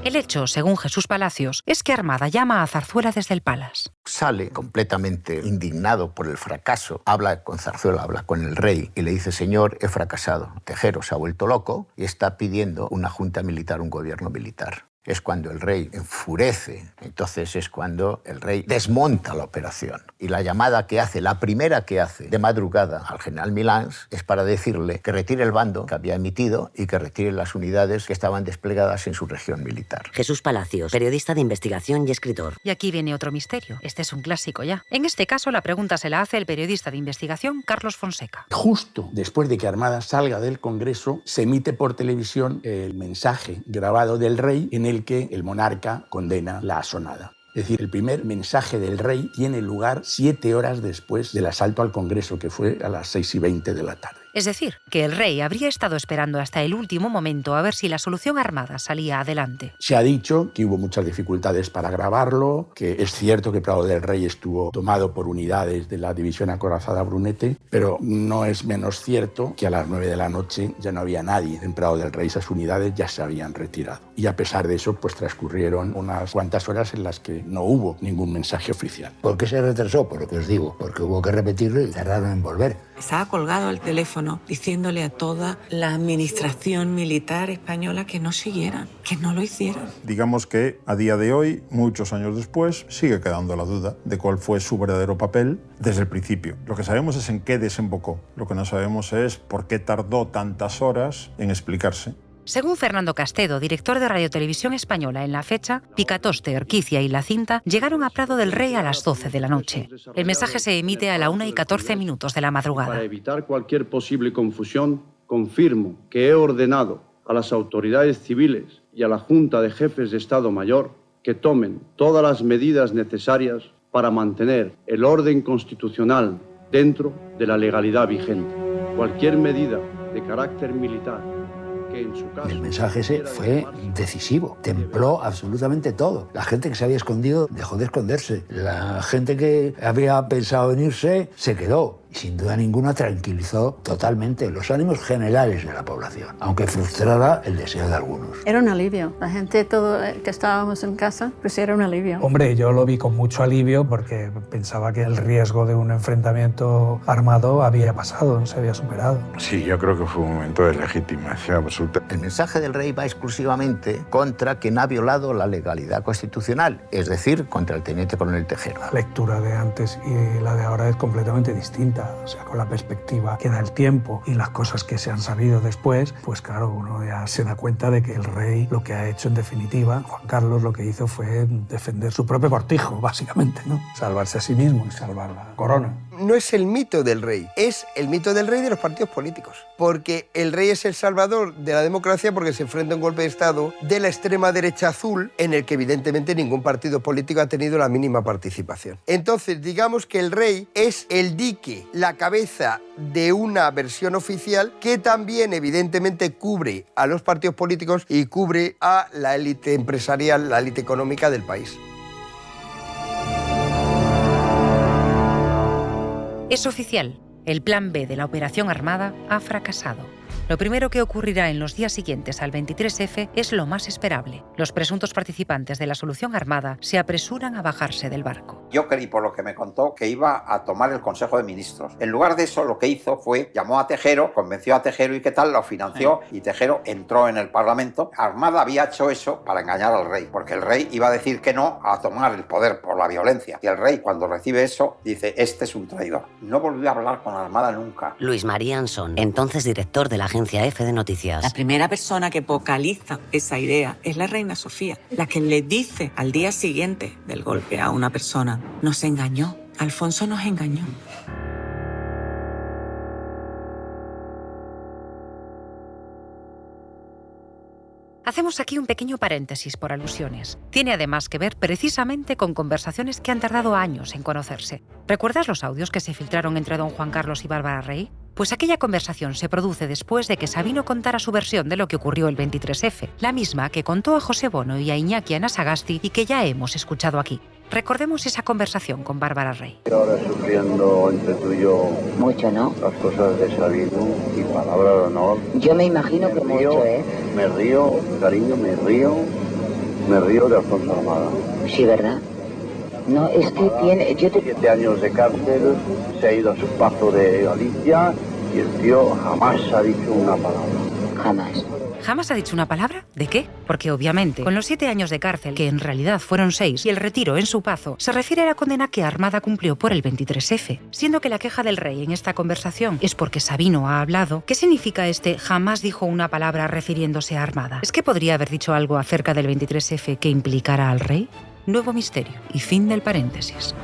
Speaker 1: El hecho, según Jesús Palacios, es que Armada llama a Zarzuela desde el Palace.
Speaker 5: Sale completamente indignado por el fracaso, habla con Zarzuela, habla con el rey y le dice: señor, he fracasado. Tejero se ha vuelto loco y está pidiendo una junta militar, un gobierno militar. Es cuando el rey enfurece, entonces es cuando el rey desmonta la operación. Y la llamada que hace, la primera que hace de madrugada al general Milans, es para decirle que retire el bando que había emitido y que retire las unidades que estaban desplegadas en su región militar.
Speaker 4: Jesús Palacios, periodista de investigación y escritor.
Speaker 1: Y aquí viene otro misterio. Este es un clásico ya. En este caso, la pregunta se la hace el periodista de investigación Carlos Fonseca.
Speaker 12: Justo después de que Armada salga del Congreso, se emite por televisión el mensaje grabado del rey en el que el monarca condena la asonada. Es decir, el primer mensaje del rey tiene lugar 7 horas después del asalto al Congreso, que fue a las 6:20 de la tarde.
Speaker 1: Es decir, que el rey habría estado esperando hasta el último momento a ver si la solución armada salía adelante.
Speaker 12: Se ha dicho que hubo muchas dificultades para grabarlo, que es cierto que Prado del Rey estuvo tomado por unidades de la división acorazada Brunete, pero no es menos cierto que a las 9 de la noche ya no había nadie en Prado del Rey, esas unidades ya se habían retirado. Y a pesar de eso, pues transcurrieron unas cuantas horas en las que no hubo ningún mensaje oficial.
Speaker 6: ¿Por qué se retrasó? Por lo que os digo, porque hubo que repetirlo y tardaron en volver.
Speaker 2: Estaba colgado al teléfono diciéndole a toda la administración militar española que no siguieran, que no lo hicieran.
Speaker 16: Digamos que a día de hoy, muchos años después, sigue quedando la duda de cuál fue su verdadero papel desde el principio. Lo que sabemos es en qué desembocó. Lo que no sabemos es por qué tardó tantas horas en explicarse.
Speaker 1: Según Fernando Castedo, director de Radio Televisión Española en la fecha, Picatoste, Urquicia y La Cinta llegaron a Prado del Rey a las 12 de la noche. El mensaje se emite a la 1:14 de la madrugada.
Speaker 8: Para evitar cualquier posible confusión, confirmo que he ordenado a las autoridades civiles y a la Junta de Jefes de Estado Mayor que tomen todas las medidas necesarias para mantener el orden constitucional dentro de la legalidad vigente. Cualquier medida de carácter militar que en su caso...
Speaker 6: El mensaje ese fue decisivo, templó absolutamente todo. La gente que se había escondido dejó de esconderse. La gente que había pensado en irse se quedó. Y sin duda ninguna tranquilizó totalmente los ánimos generales de la población, aunque frustrara el deseo de algunos.
Speaker 22: Era un alivio. La gente, todo que estábamos en casa, pues era un alivio.
Speaker 17: Hombre, yo lo vi con mucho alivio porque pensaba que el riesgo de un enfrentamiento armado había pasado, se había superado.
Speaker 13: Sí, yo creo que fue un momento de legitimación absoluta.
Speaker 5: El mensaje del rey va exclusivamente contra quien ha violado la legalidad constitucional, es decir, contra el teniente coronel Tejero.
Speaker 17: La lectura de antes y la de ahora es completamente distinta. O sea, con la perspectiva que da el tiempo y las cosas que se han sabido después, pues claro, uno ya se da cuenta de que el rey lo que ha hecho en definitiva, Juan Carlos lo que hizo fue defender su propio cortijo, básicamente, ¿no? Salvarse a sí mismo y salvar la corona.
Speaker 9: No es el mito del rey, es el mito del rey de los partidos políticos. Porque el rey es el salvador de la democracia porque se enfrenta a un golpe de Estado de la extrema derecha azul en el que evidentemente ningún partido político ha tenido la mínima participación. Entonces, digamos que el rey es el dique, la cabeza de una versión oficial que también evidentemente cubre a los partidos políticos y cubre a la élite empresarial, la élite económica del país.
Speaker 1: Es oficial. El plan B de la operación armada ha fracasado. Lo primero que ocurrirá en los días siguientes al 23F es lo más esperable. Los presuntos participantes de la solución armada se apresuran a bajarse del barco.
Speaker 23: Yo creí, por lo que me contó, que iba a tomar el Consejo de Ministros. En lugar de eso, lo que hizo fue, llamó a Tejero, convenció a Tejero y qué tal, lo financió y Tejero entró en el Parlamento. Armada había hecho eso para engañar al rey, porque el rey iba a decir que no a tomar el poder por la violencia. Y el rey, cuando recibe eso, dice, este es un traidor. No volvió a hablar con Armada nunca.
Speaker 4: Luis María Ansón, entonces director de la agencia F de Noticias.
Speaker 2: La primera persona que vocaliza esa idea es la reina Sofía, la que le dice al día siguiente del golpe a una persona, nos engañó, Alfonso nos engañó.
Speaker 1: Hacemos aquí un pequeño paréntesis por alusiones. Tiene además que ver precisamente con conversaciones que han tardado años en conocerse. ¿Recuerdas los audios que se filtraron entre don Juan Carlos y Bárbara Rey? Pues aquella conversación se produce después de que Sabino contara su versión de lo que ocurrió el 23F, la misma que contó a José Bono y a Iñaki Anasagasti y que ya hemos escuchado aquí. Recordemos esa conversación con Bárbara Rey.
Speaker 3: Ahora sufriendo entre tú y yo
Speaker 18: mucho, ¿no?
Speaker 3: Las cosas de Sabino y palabra de honor.
Speaker 18: Yo me imagino que mucho, ¿eh?
Speaker 3: Me río, cariño, me río de Alfonso Armada.
Speaker 18: Sí, ¿verdad? No, es que tiene...
Speaker 3: 7 años de cárcel, se ha ido a su paso de Galicia y el tío jamás ha dicho una palabra.
Speaker 18: Jamás.
Speaker 1: ¿Jamás ha dicho una palabra? ¿De qué? Porque obviamente, con los 7 años de cárcel, que en realidad fueron 6, y el retiro en su pazo, se refiere a la condena que Armada cumplió por el 23F. Siendo que la queja del rey en esta conversación es porque Sabino ha hablado, ¿qué significa este jamás dijo una palabra refiriéndose a Armada? ¿Es que podría haber dicho algo acerca del 23F que implicara al rey? Nuevo misterio y fin del paréntesis.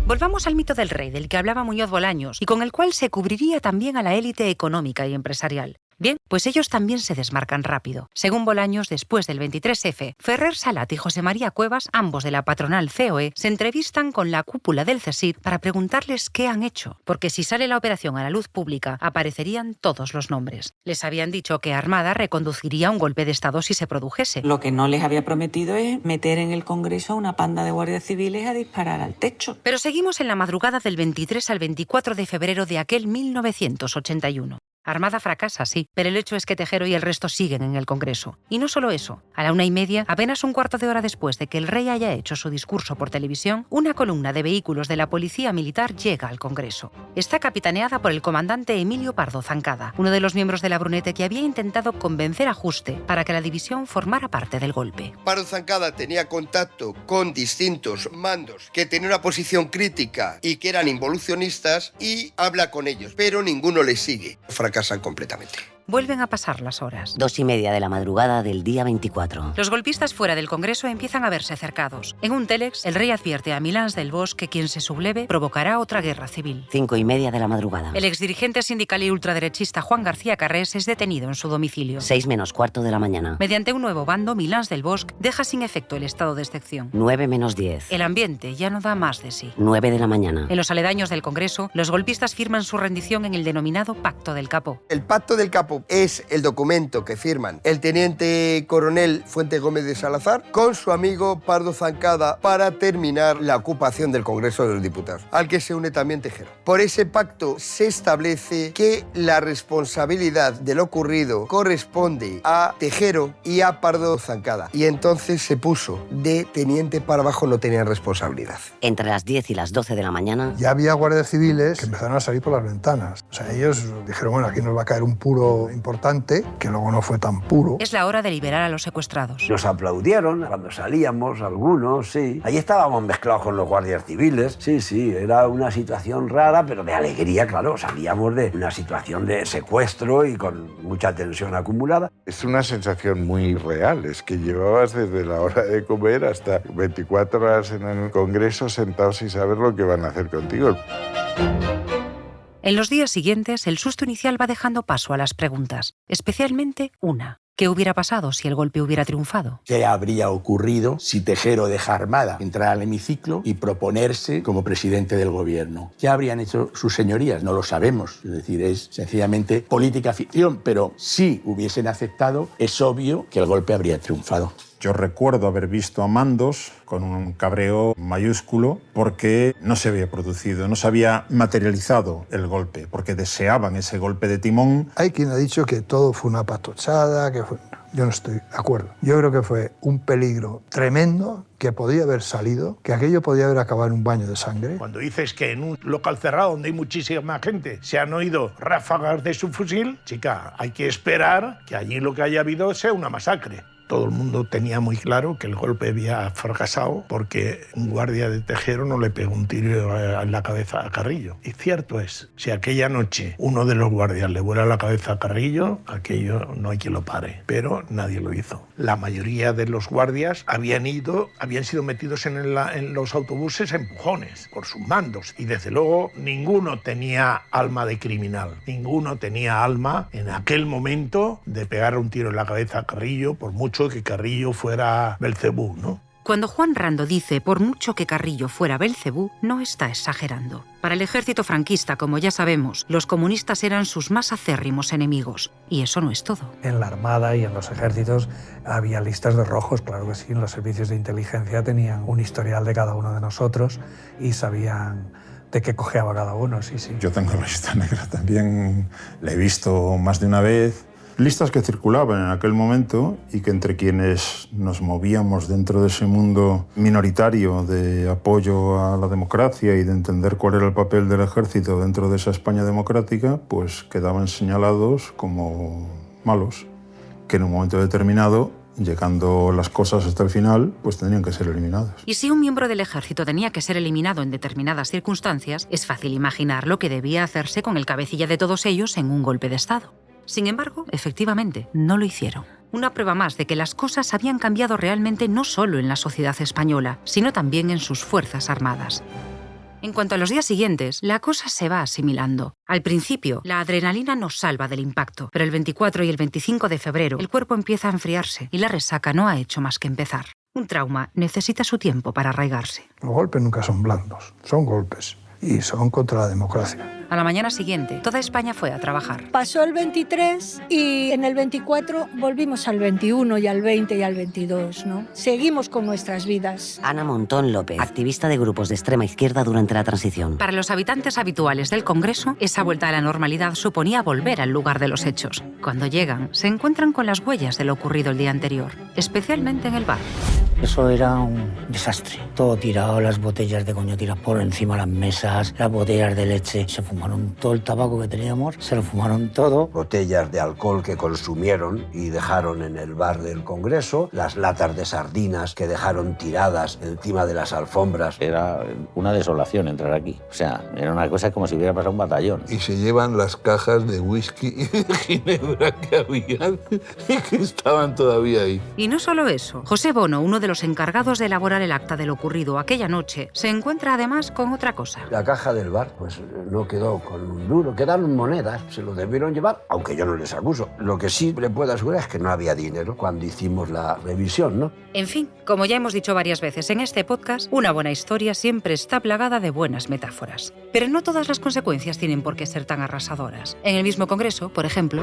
Speaker 1: Volvamos al mito del rey, del que hablaba Muñoz Bolaños, y con el cual se cubriría también a la élite económica y empresarial. Bien, pues ellos también se desmarcan rápido. Según Bolaños, después del 23F, Ferrer Salat y José María Cuevas, ambos de la patronal COE, se entrevistan con la cúpula del CSIC para preguntarles qué han hecho, porque si sale la operación a la luz pública, aparecerían todos los nombres. Les habían dicho que Armada reconduciría un golpe de Estado si se produjese.
Speaker 2: Lo que no les había prometido es meter en el Congreso a una panda de guardias civiles a disparar al techo.
Speaker 1: Pero seguimos en la madrugada del 23 al 24 de febrero de aquel 1981. Armada fracasa, sí, pero el hecho es que Tejero y el resto siguen en el Congreso. Y no solo eso, a la 1:30, apenas un cuarto de hora después de que el rey haya hecho su discurso por televisión, una columna de vehículos de la Policía Militar llega al Congreso. Está capitaneada por el comandante Emilio Pardo Zancada, uno de los miembros de la Brunete que había intentado convencer a Juste para que la división formara parte del golpe.
Speaker 9: Pardo Zancada tenía contacto con distintos mandos que tenían una posición crítica y que eran involucionistas y habla con ellos, pero ninguno le sigue. Fracasan completamente.
Speaker 1: Vuelven a pasar las horas.
Speaker 4: 2:30 de la madrugada del día 24.
Speaker 1: Los golpistas fuera del Congreso empiezan a verse cercados. En un télex, el rey advierte a Milans del Bosch que quien se subleve provocará otra guerra civil.
Speaker 4: 5:30 de la madrugada.
Speaker 1: El exdirigente sindical y ultraderechista Juan García Carrés es detenido en su domicilio.
Speaker 4: 6:45 de la mañana.
Speaker 1: Mediante un nuevo bando, Milans del Bosch deja sin efecto el estado de excepción.
Speaker 4: 9:10.
Speaker 1: El ambiente ya no da más de sí.
Speaker 4: 9 de la mañana.
Speaker 1: En los aledaños del Congreso, los golpistas firman su rendición en el denominado Pacto del Capó.
Speaker 9: El Pacto del Capó es el documento que firman el teniente coronel Fuente Gómez de Salazar con su amigo Pardo Zancada para terminar la ocupación del Congreso de los Diputados, al que se une también Tejero. Por ese pacto se establece que la responsabilidad de lo ocurrido corresponde a Tejero y a Pardo Zancada. Y entonces se puso de teniente para abajo, no tenían responsabilidad.
Speaker 4: Entre las 10 y las 12 de la mañana...
Speaker 20: Ya había guardias civiles que empezaron a salir por las ventanas. O sea, ellos dijeron, bueno, aquí nos va a caer un puro importante, que luego no fue tan puro.
Speaker 1: Es la hora de liberar a los secuestrados.
Speaker 14: Nos aplaudieron cuando salíamos, algunos, sí. Ahí estábamos mezclados con los guardias civiles. Sí, era una situación rara, pero de alegría, claro. Salíamos de una situación de secuestro y con mucha tensión acumulada.
Speaker 13: Es una sensación muy real, es que llevabas desde la hora de comer hasta 24 horas en el Congreso sentado sin saber lo que van a hacer contigo.
Speaker 1: En los días siguientes, el susto inicial va dejando paso a las preguntas, especialmente una. ¿Qué hubiera pasado si el golpe hubiera triunfado?
Speaker 12: ¿Qué habría ocurrido si Tejero deja Armada entrar al hemiciclo y proponerse como presidente del gobierno? ¿Qué habrían hecho sus señorías? No lo sabemos. Es decir, es sencillamente política ficción, pero si hubiesen aceptado, es obvio que el golpe habría triunfado.
Speaker 16: Yo recuerdo haber visto a mandos con un cabreo mayúsculo porque no se había producido, no se había materializado el golpe, porque deseaban ese golpe de timón.
Speaker 20: Hay quien ha dicho que todo fue una patochada, que fue... Yo no estoy de acuerdo. Yo creo que fue un peligro tremendo que podía haber salido, que aquello podía haber acabado en un baño de sangre.
Speaker 15: Cuando dices que en un local cerrado donde hay muchísima gente se han oído ráfagas de su fusil, chica, hay que esperar que allí lo que haya habido sea una masacre. Todo el mundo tenía muy claro que el golpe había fracasado porque un guardia de Tejero no le pegó un tiro en la cabeza a Carrillo. Y cierto es, si aquella noche uno de los guardias le vuela la cabeza a Carrillo, aquello no hay quien lo pare. Pero nadie lo hizo. La mayoría de los guardias habían sido metidos en los autobuses a empujones por sus mandos. Y desde luego ninguno tenía alma de criminal. Ninguno tenía alma en aquel momento de pegar un tiro en la cabeza a Carrillo, por mucho que Carrillo fuera Belcebú, ¿no?
Speaker 1: Cuando Juan Rando dice por mucho que Carrillo fuera Belcebú, no está exagerando. Para el ejército franquista, como ya sabemos, los comunistas eran sus más acérrimos enemigos. Y eso no es todo.
Speaker 17: En la Armada y en los ejércitos había listas de rojos, claro que sí. Los servicios de inteligencia tenían un historial de cada uno de nosotros y sabían de qué cojeaba cada uno, sí, sí.
Speaker 16: Yo tengo la lista negra también, la he visto más de una vez. Listas que circulaban en aquel momento y que entre quienes nos movíamos dentro de ese mundo minoritario de apoyo a la democracia y de entender cuál era el papel del ejército dentro de esa España democrática, pues quedaban señalados como malos, que en un momento determinado, llegando las cosas hasta el final, pues tendrían que ser eliminados.
Speaker 1: Y si un miembro del ejército tenía que ser eliminado en determinadas circunstancias, es fácil imaginar lo que debía hacerse con el cabecilla de todos ellos en un golpe de Estado. Sin embargo, efectivamente, no lo hicieron. Una prueba más de que las cosas habían cambiado realmente no solo en la sociedad española, sino también en sus fuerzas armadas. En cuanto a los días siguientes, la cosa se va asimilando. Al principio, la adrenalina nos salva del impacto, pero el 24 y el 25 de febrero el cuerpo empieza a enfriarse y la resaca no ha hecho más que empezar. Un trauma necesita su tiempo para arraigarse.
Speaker 20: Los golpes nunca son blandos, son golpes y son contra la democracia.
Speaker 1: A la mañana siguiente, toda España fue a trabajar.
Speaker 7: Pasó el 23 y en el 24 volvimos al 21 y al 20 y al 22, ¿no? Seguimos con nuestras vidas.
Speaker 4: Ana Montón López, activista de grupos de extrema izquierda durante la transición.
Speaker 1: Para los habitantes habituales del Congreso, esa vuelta a la normalidad suponía volver al lugar de los hechos. Cuando llegan, se encuentran con las huellas de lo ocurrido el día anterior, especialmente en el bar.
Speaker 6: Eso era un desastre. Todo tirado, las botellas de coño tiradas por encima de las mesas, las botellas de leche. Se fumaron todo el tabaco que teníamos, se lo fumaron todo.
Speaker 14: Botellas de alcohol que consumieron y dejaron en el bar del Congreso, las latas de sardinas que dejaron tiradas encima de las alfombras.
Speaker 19: Era una desolación entrar aquí. O sea, era una cosa como si hubiera pasado un batallón.
Speaker 21: Y se llevan las cajas de whisky y de ginebra que había y que estaban todavía ahí.
Speaker 1: Y no solo eso. José Bono, uno de los encargados de elaborar el acta de lo ocurrido aquella noche, se encuentra además con otra cosa.
Speaker 14: La caja del bar, pues no quedó con un duro, quedaron monedas, se lo debieron llevar, aunque yo no les acuso. Lo que sí le puedo asegurar es que no había dinero cuando hicimos la revisión, ¿no?
Speaker 1: En fin, como ya hemos dicho varias veces en este podcast, una buena historia siempre está plagada de buenas metáforas. Pero no todas las consecuencias tienen por qué ser tan arrasadoras. En el mismo Congreso, por ejemplo...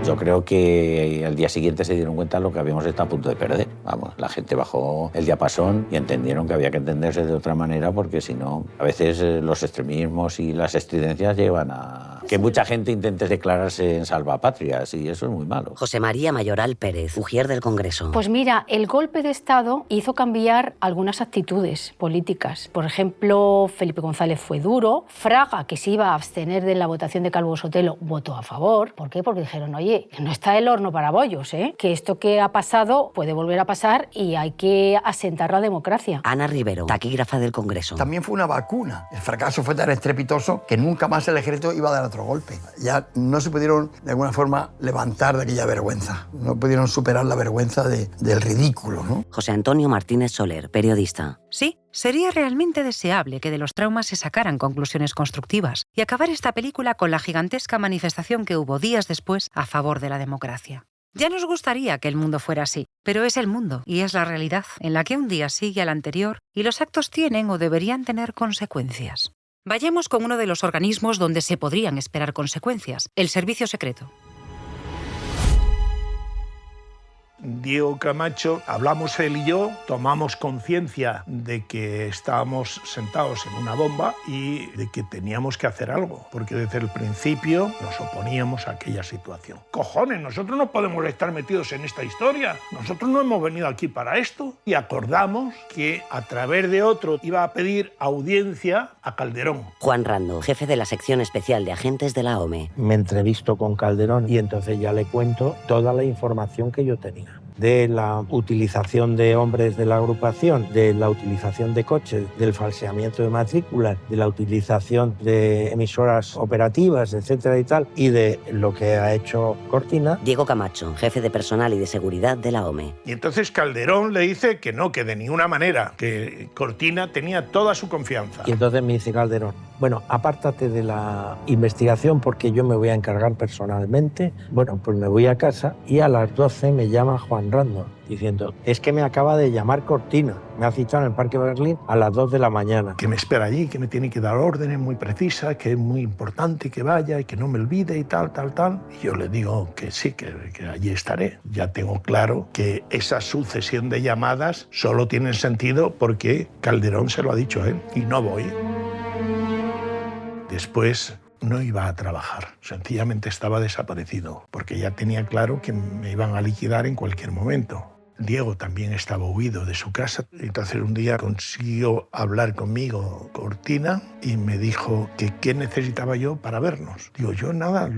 Speaker 19: Yo creo que al día siguiente se dieron cuenta de lo que habíamos estado a punto de perder. Vamos, la gente bajó el diapasón y entendieron que había que entenderse de otra manera porque si no, a veces los extremismos y las estridencias llevan a que mucha gente intente declararse en salvapatrias y eso es muy malo.
Speaker 4: José María Mayoral Pérez, ujier del Congreso.
Speaker 22: Pues mira, el golpe de Estado hizo cambiar algunas actitudes políticas. Por ejemplo, Felipe González fue duro, Fraga, que se iba a abstener de la votación de Calvo Sotelo, votó a favor. ¿Por qué? Porque dijeron, oye, que no está el horno para bollos, que esto que ha pasado puede volver a pasar y hay que asentar la democracia.
Speaker 4: Ana Rivero, taquígrafa del Congreso.
Speaker 24: También fue una vacuna. El fracaso fue tan estrepitoso que nunca más el ejército iba a dar otro golpe. Ya no se pudieron, de alguna forma, levantar de aquella vergüenza. No pudieron superar la vergüenza del ridículo, ¿no?
Speaker 4: José Antonio Martínez Soler, periodista.
Speaker 1: Sí, sería realmente deseable que de los traumas se sacaran conclusiones constructivas y acabar esta película con la gigantesca manifestación que hubo días después a favor de la democracia. Ya nos gustaría que el mundo fuera así, pero es el mundo y es la realidad en la que un día sigue al anterior y los actos tienen o deberían tener consecuencias. Vayamos con uno de los organismos donde se podrían esperar consecuencias, el Servicio Secreto.
Speaker 15: Diego Camacho, hablamos él y yo, tomamos conciencia de que estábamos sentados en una bomba y de que teníamos que hacer algo, porque desde el principio nos oponíamos a aquella situación. ¡Cojones! Nosotros no podemos estar metidos en esta historia. Nosotros no hemos venido aquí para esto. Y acordamos que a través de otro iba a pedir audiencia a Calderón.
Speaker 4: Juan Rando, jefe de la sección especial de agentes de la OME.
Speaker 6: Me entrevisto con Calderón y entonces ya le cuento toda la información que yo tenía. De la utilización de hombres de la agrupación, de la utilización de coches, del falseamiento de matrículas, de la utilización de emisoras operativas, etcétera y tal, y de lo que ha hecho Cortina.
Speaker 4: Diego Camacho, jefe de personal y de seguridad de la OME.
Speaker 15: Y entonces Calderón le dice que no, que de ninguna manera, que Cortina tenía toda su confianza.
Speaker 6: Y entonces me dice Calderón,
Speaker 5: bueno, apártate de la investigación porque yo me voy a encargar personalmente. Bueno, pues me voy a casa y a las 12 me llama Juan Rando diciendo, es que me acaba de llamar Cortina, me ha citado en el Parque Berlín a las 2 de la mañana.
Speaker 15: Que me espera allí, que me tiene que dar órdenes muy precisas, que es muy importante que vaya y que no me olvide y tal. Y yo le digo que sí, que allí estaré. Ya tengo claro que esa sucesión de llamadas solo tienen sentido porque Calderón se lo ha dicho a él y no voy. Después no iba a trabajar, sencillamente estaba desaparecido, porque ya tenía claro que me iban a liquidar en cualquier momento. Diego también estaba huido de su casa, entonces un día consiguió hablar conmigo Cortina y me dijo que qué necesitaba yo para vernos. Digo, yo nada,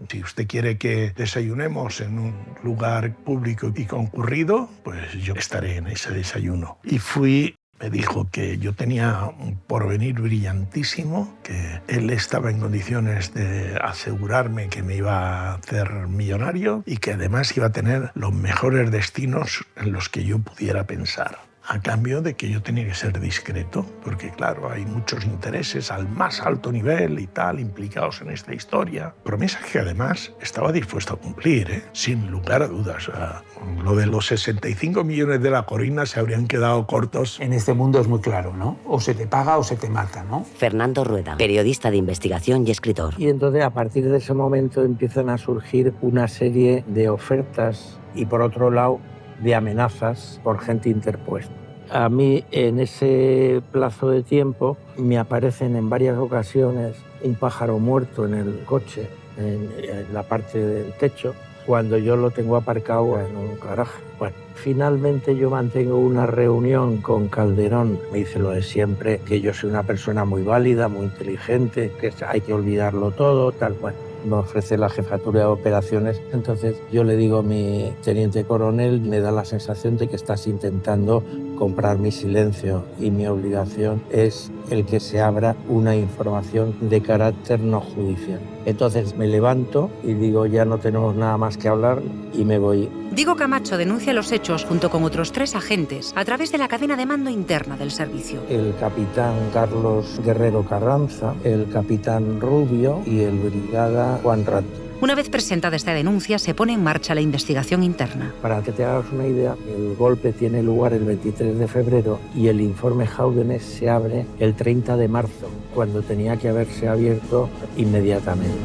Speaker 15: si usted quiere que desayunemos en un lugar público y concurrido, pues yo estaré en ese desayuno. Y fui. Me dijo que yo tenía un porvenir brillantísimo, que él estaba en condiciones de asegurarme que me iba a hacer millonario y que además iba a tener los mejores destinos en los que yo pudiera pensar. A cambio de que yo tenía que ser discreto, porque claro, hay muchos intereses al más alto nivel y tal implicados en esta historia. Promesas que además estaba dispuesto a cumplir, sin lugar a dudas. O sea, lo de los 65 millones de la Corina se habrían quedado cortos.
Speaker 8: En este mundo es muy claro, ¿no? O se te paga o se te mata, ¿no?
Speaker 4: Fernando Rueda, periodista de investigación y escritor.
Speaker 5: Y entonces a partir de ese momento empiezan a surgir una serie de ofertas y por otro lado de amenazas por gente interpuesta. A mí en ese plazo de tiempo me aparecen en varias ocasiones un pájaro muerto en el coche, en la parte del techo, cuando yo lo tengo aparcado en un garaje. Bueno, finalmente yo mantengo una reunión con Calderón. Me dice lo de siempre, que yo soy una persona muy válida, muy inteligente, que hay que olvidarlo todo, tal. Bueno, me ofrece la jefatura de operaciones. Entonces yo le digo, mi teniente coronel, me da la sensación de que estás intentando comprar mi silencio y mi obligación es el que se abra una información de carácter no judicial. Entonces me levanto y digo, ya no tenemos nada más que hablar y me voy.
Speaker 1: Diego Camacho denuncia los hechos junto con otros 3 agentes a través de la cadena de mando interna del servicio.
Speaker 5: El capitán Carlos Guerrero Carranza, el capitán Rubio y el brigada Juan Rando.
Speaker 1: Una vez presentada esta denuncia, se pone en marcha la investigación interna.
Speaker 5: Para que te hagas una idea, el golpe tiene lugar el 23 de febrero y el informe Jáudenes se abre el 30 de marzo, cuando tenía que haberse abierto inmediatamente.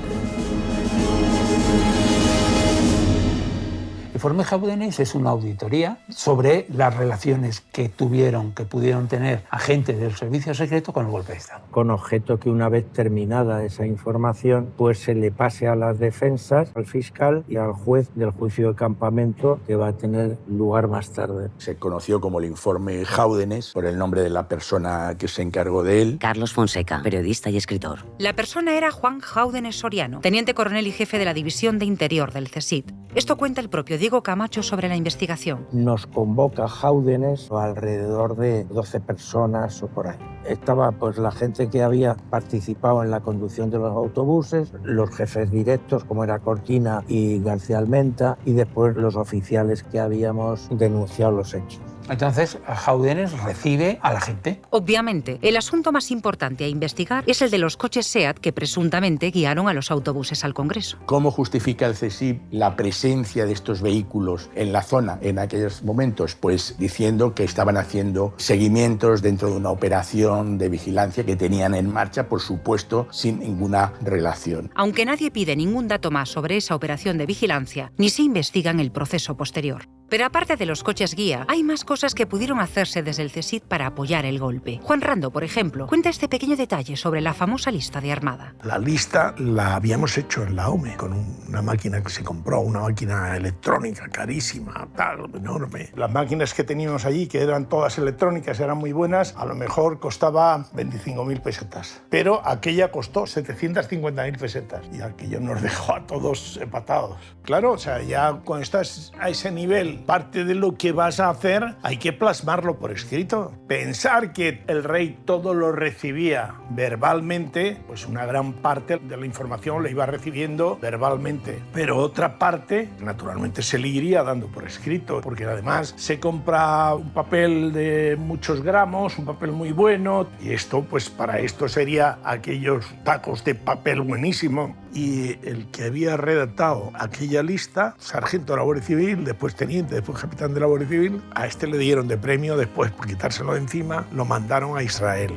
Speaker 8: El informe Jáudenes es una auditoría sobre las relaciones que pudieron tener agentes del servicio secreto con el golpe de Estado.
Speaker 5: Con objeto que una vez terminada esa información, pues se le pase a las defensas, al fiscal y al juez del juicio de campamento que va a tener lugar más tarde.
Speaker 12: Se conoció como el informe Jáudenes por el nombre de la persona que se encargó de él.
Speaker 4: Carlos Fonseca, periodista y escritor.
Speaker 1: La persona era Juan Jáudenes Soriano, teniente coronel y jefe de la División de Interior del CSIC. Esto cuenta el propio Diego Camacho sobre la investigación.
Speaker 5: Nos convoca Jáudenes alrededor de 12 personas o por ahí. Estaba pues la gente que había participado en la conducción de los autobuses, los jefes directos como era Cortina y García Almenta y después los oficiales que habíamos denunciado los hechos.
Speaker 8: Entonces, Jáudenes recibe a la gente.
Speaker 1: Obviamente, el asunto más importante a investigar es el de los coches SEAT que presuntamente guiaron a los autobuses al Congreso.
Speaker 12: ¿Cómo justifica el CSIC la presencia de estos vehículos en la zona en aquellos momentos? Pues diciendo que estaban haciendo seguimientos dentro de una operación de vigilancia que tenían en marcha, por supuesto, sin ninguna relación.
Speaker 1: Aunque nadie pide ningún dato más sobre esa operación de vigilancia, ni se investiga en el proceso posterior. Pero aparte de los coches guía, hay más cosas que pudieron hacerse desde el CSIC para apoyar el golpe. Juan Rando, por ejemplo, cuenta este pequeño detalle sobre la famosa lista de Armada.
Speaker 15: La lista la habíamos hecho en la OME, con una máquina que se compró, una máquina electrónica carísima, tal, enorme. Las máquinas que teníamos allí, que eran todas electrónicas, eran muy buenas, a lo mejor costaba 25.000 pesetas. Pero aquella costó 750.000 pesetas. Y aquello nos dejó a todos empatados. Claro, o sea, ya cuando estás a ese nivel Parte de lo que vas a hacer hay que plasmarlo por escrito. Pensar que el rey todo lo recibía verbalmente, pues una gran parte de la información la iba recibiendo verbalmente. Pero otra parte, naturalmente, se le iría dando por escrito, porque además se compra un papel de muchos gramos, un papel muy bueno, y esto, pues para esto sería aquellos tacos de papel buenísimo. Y el que había redactado aquella lista, sargento de la Guardia Civil, después teniente, después capitán de la Guardia Civil, a este le dieron de premio, después por quitárselo de encima, lo mandaron a Israel.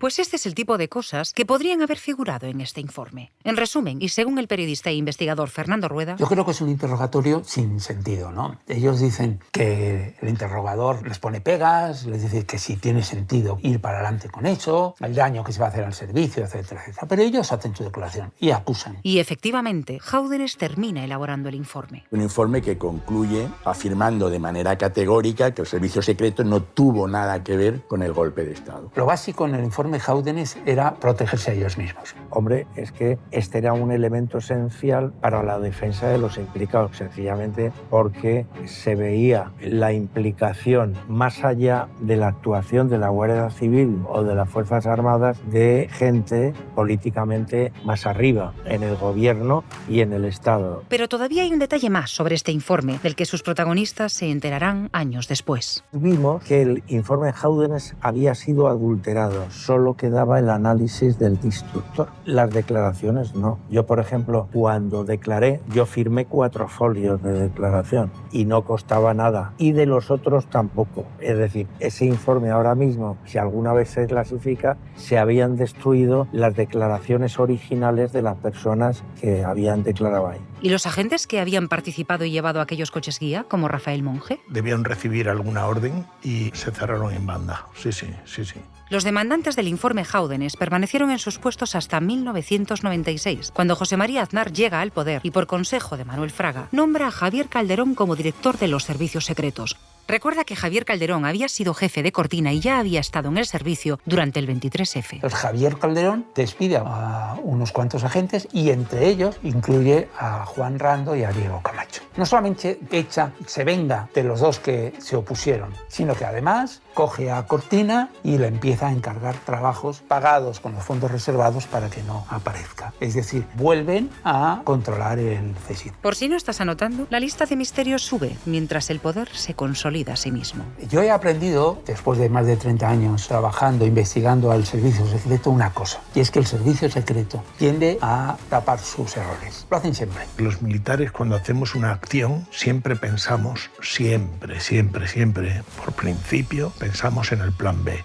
Speaker 1: Pues este es el tipo de cosas que podrían haber figurado en este informe. En resumen, y según el periodista e investigador Fernando Rueda...
Speaker 8: Yo creo que es un interrogatorio sin sentido, ¿no? Ellos dicen que el interrogador les pone pegas, les dice que si tiene sentido ir para adelante con eso, el daño que se va a hacer al servicio, etcétera, etcétera. Pero ellos hacen su declaración y acusan.
Speaker 1: Y efectivamente, Jóvenes termina elaborando el informe.
Speaker 12: Un informe que concluye afirmando de manera categórica que el servicio secreto no tuvo nada que ver con el golpe de Estado.
Speaker 8: Lo básico en el informe Jóvenes era protegerse a ellos mismos.
Speaker 5: Hombre, es que este era un elemento esencial para la defensa de los implicados, sencillamente porque se veía la implicación más allá de la actuación de la Guardia Civil o de las Fuerzas Armadas de gente políticamente más arriba, en el gobierno y en el Estado.
Speaker 1: Pero todavía hay un detalle más sobre este informe, del que sus protagonistas se enterarán años después.
Speaker 5: Vimos que el informe Jóvenes había sido adulterado, solo quedaba el análisis del instructor. Las declaraciones no. Yo, por ejemplo, cuando declaré, yo firmé 4 folios de declaración y no costaba nada. Y de los otros tampoco. Es decir, ese informe ahora mismo, si alguna vez se clasifica, se habían destruido las declaraciones originales de las personas que habían declarado ahí.
Speaker 1: ¿Y los agentes que habían participado y llevado aquellos coches guía, como Rafael Monge?
Speaker 15: Debían recibir alguna orden y se cerraron en banda. Sí.
Speaker 1: Los demandantes del informe Jóvenes permanecieron en sus puestos hasta 1996, cuando José María Aznar llega al poder y, por consejo de Manuel Fraga, nombra a Javier Calderón como director de los servicios secretos. Recuerda que Javier Calderón había sido jefe de Cortina y ya había estado en el servicio durante el 23F.
Speaker 8: Entonces, Javier Calderón despide a unos cuantos agentes y entre ellos incluye a Juan Rando y a Diego Camacho. No solamente se venga de los dos que se opusieron, sino que además coge a Cortina y le empieza a encargar trabajos pagados con los fondos reservados para que no aparezca. Es decir, vuelven a controlar el CSIC.
Speaker 1: Por si no estás anotando, la lista de misterios sube mientras el poder se consolida a sí mismo.
Speaker 8: Yo he aprendido, después de más de 30 años trabajando, investigando al servicio secreto, una cosa, y es que el servicio secreto tiende a tapar sus errores. Lo hacen siempre.
Speaker 15: Los militares, cuando hacemos una acción, siempre pensamos, siempre, por principio, pensamos en el plan B.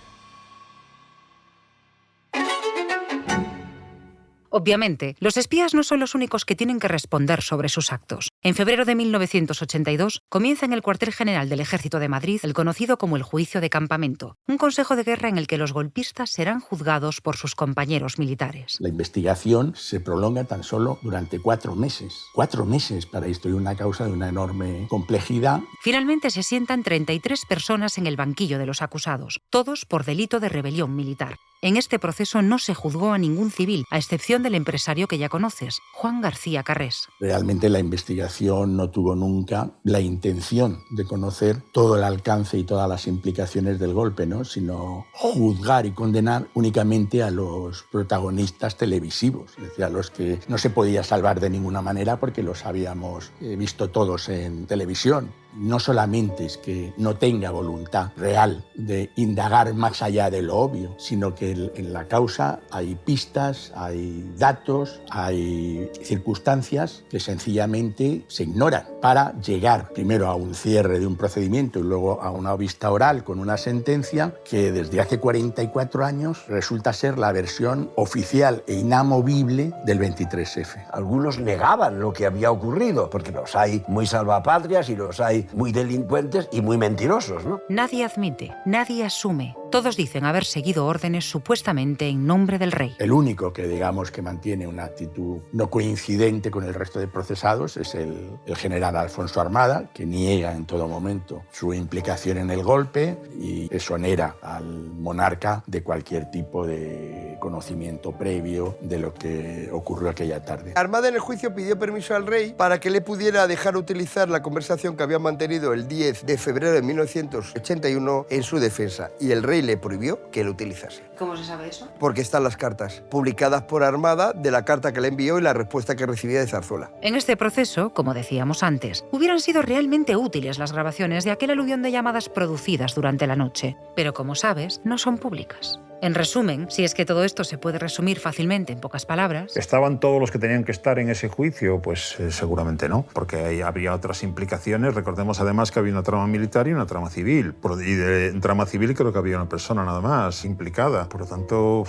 Speaker 1: Obviamente, los espías no son los únicos que tienen que responder sobre sus actos. En febrero de 1982 comienza en el cuartel general del Ejército de Madrid el conocido como el Juicio de Campamento, un consejo de guerra en el que los golpistas serán juzgados por sus compañeros militares.
Speaker 12: La investigación se prolonga tan solo durante 4 meses. 4 meses para esto y una causa de una enorme complejidad.
Speaker 1: Finalmente se sientan 33 personas en el banquillo de los acusados, todos por delito de rebelión militar. En este proceso no se juzgó a ningún civil, a excepción del empresario que ya conoces, Juan García Carrés.
Speaker 12: Realmente la investigación no tuvo nunca la intención de conocer todo el alcance y todas las implicaciones del golpe, ¿no? Sino juzgar y condenar únicamente a los protagonistas televisivos, es decir, a los que no se podía salvar de ninguna manera porque los habíamos visto todos en televisión. No solamente es que no tenga voluntad real de indagar más allá de lo obvio, sino que en la causa hay pistas, hay datos, hay circunstancias que sencillamente se ignoran para llegar primero a un cierre de un procedimiento y luego a una vista oral con una sentencia que desde hace 44 años resulta ser la versión oficial e inamovible del 23F.
Speaker 14: Algunos negaban lo que había ocurrido, porque los hay muy salvapatrias y los hay muy delincuentes y muy mentirosos, ¿no?
Speaker 1: Nadie admite, nadie asume, Todos dicen haber seguido órdenes supuestamente en nombre del rey.
Speaker 12: El único que, digamos, que mantiene una actitud no coincidente con el resto de procesados es el general Alfonso Armada, que niega en todo momento su implicación en el golpe y exonera al monarca de cualquier tipo de conocimiento previo de lo que ocurrió aquella tarde.
Speaker 9: Armada en el juicio pidió permiso al rey para que le pudiera dejar utilizar la conversación que habían mantenido el 10 de febrero de 1981 en su defensa, y el rey le prohibió que lo utilizase.
Speaker 1: ¿Cómo se sabe eso?
Speaker 9: Porque están las cartas, publicadas por Armada, de la carta que le envió y la respuesta que recibía de Zarzuela.
Speaker 1: En este proceso, como decíamos antes, hubieran sido realmente útiles las grabaciones de aquel aluvión de llamadas producidas durante la noche, pero como sabes, no son públicas. En resumen, si es que todo esto se puede resumir fácilmente en pocas palabras...
Speaker 16: ¿Estaban todos los que tenían que estar en ese juicio? Pues seguramente no, porque ahí habría otras implicaciones. Recordemos además que había una trama militar y una trama civil. Y de trama civil creo que había una persona nada más implicada. Por lo tanto...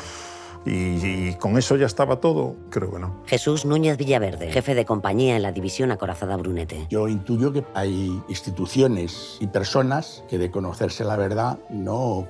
Speaker 16: ¿Y con eso ya estaba todo? Creo que no.
Speaker 4: Jesús Núñez Villaverde, jefe de compañía en la división acorazada Brunete.
Speaker 12: Yo intuyo que hay instituciones y personas que de conocerse la verdad no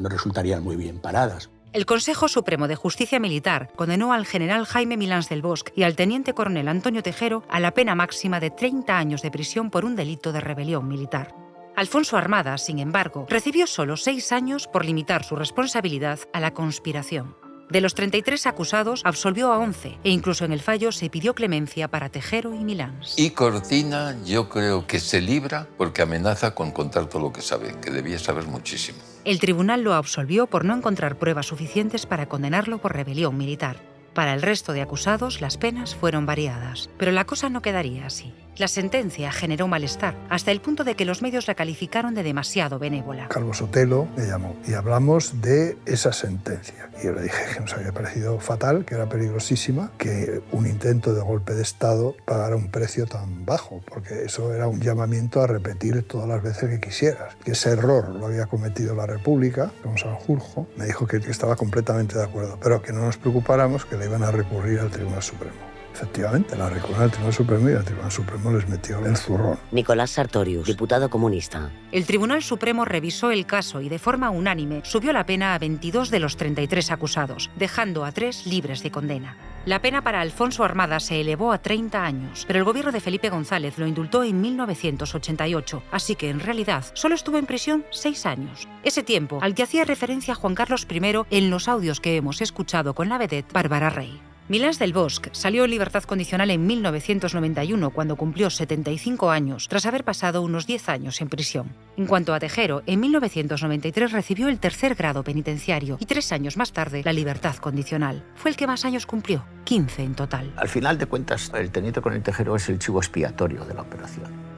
Speaker 12: resultarían muy bien paradas.
Speaker 1: El Consejo Supremo de Justicia Militar condenó al general Jaime Milans del Bosch y al teniente coronel Antonio Tejero a la pena máxima de 30 años de prisión por un delito de rebelión militar. Alfonso Armada, sin embargo, recibió solo 6 años por limitar su responsabilidad a la conspiración. De los 33 acusados, absolvió a 11 e incluso en el fallo se pidió clemencia para Tejero y Milans.
Speaker 21: Y Cortina yo creo que se libra porque amenaza con contar todo lo que sabe, que debía saber muchísimo.
Speaker 1: El tribunal lo absolvió por no encontrar pruebas suficientes para condenarlo por rebelión militar. Para el resto de acusados, las penas fueron variadas. Pero la cosa no quedaría así. La sentencia generó malestar, hasta el punto de que los medios la calificaron de demasiado benévola.
Speaker 20: Calvo Sotelo me llamó y hablamos de esa sentencia. Y yo le dije que nos había parecido fatal, que era peligrosísima, que un intento de golpe de Estado pagara un precio tan bajo, porque eso era un llamamiento a repetir todas las veces que quisieras. Que ese error lo había cometido la República, con Sanjurjo, me dijo que estaba completamente de acuerdo, pero que no nos preocupáramos, que le iban a recurrir al Tribunal Supremo. Efectivamente, la recurrieron al Tribunal Supremo y el Tribunal Supremo les metió el zurrón.
Speaker 4: Nicolás Sartorius, diputado comunista.
Speaker 1: El Tribunal Supremo revisó el caso y de forma unánime subió la pena a 22 de los 33 acusados, dejando a 3 libres de condena. La pena para Alfonso Armada se elevó a 30 años, pero el gobierno de Felipe González lo indultó en 1988, así que en realidad solo estuvo en prisión 6 años. Ese tiempo al que hacía referencia Juan Carlos I en los audios que hemos escuchado con la vedette Bárbara Rey. Milans del Bosch salió en libertad condicional en 1991 cuando cumplió 75 años, tras haber pasado unos 10 años en prisión. En cuanto a Tejero, en 1993 recibió el 3er grado penitenciario y 3 años más tarde la libertad condicional. Fue el que más años cumplió, 15 en total.
Speaker 3: Al final de cuentas, el teniente coronel Tejero es el chivo expiatorio de la operación.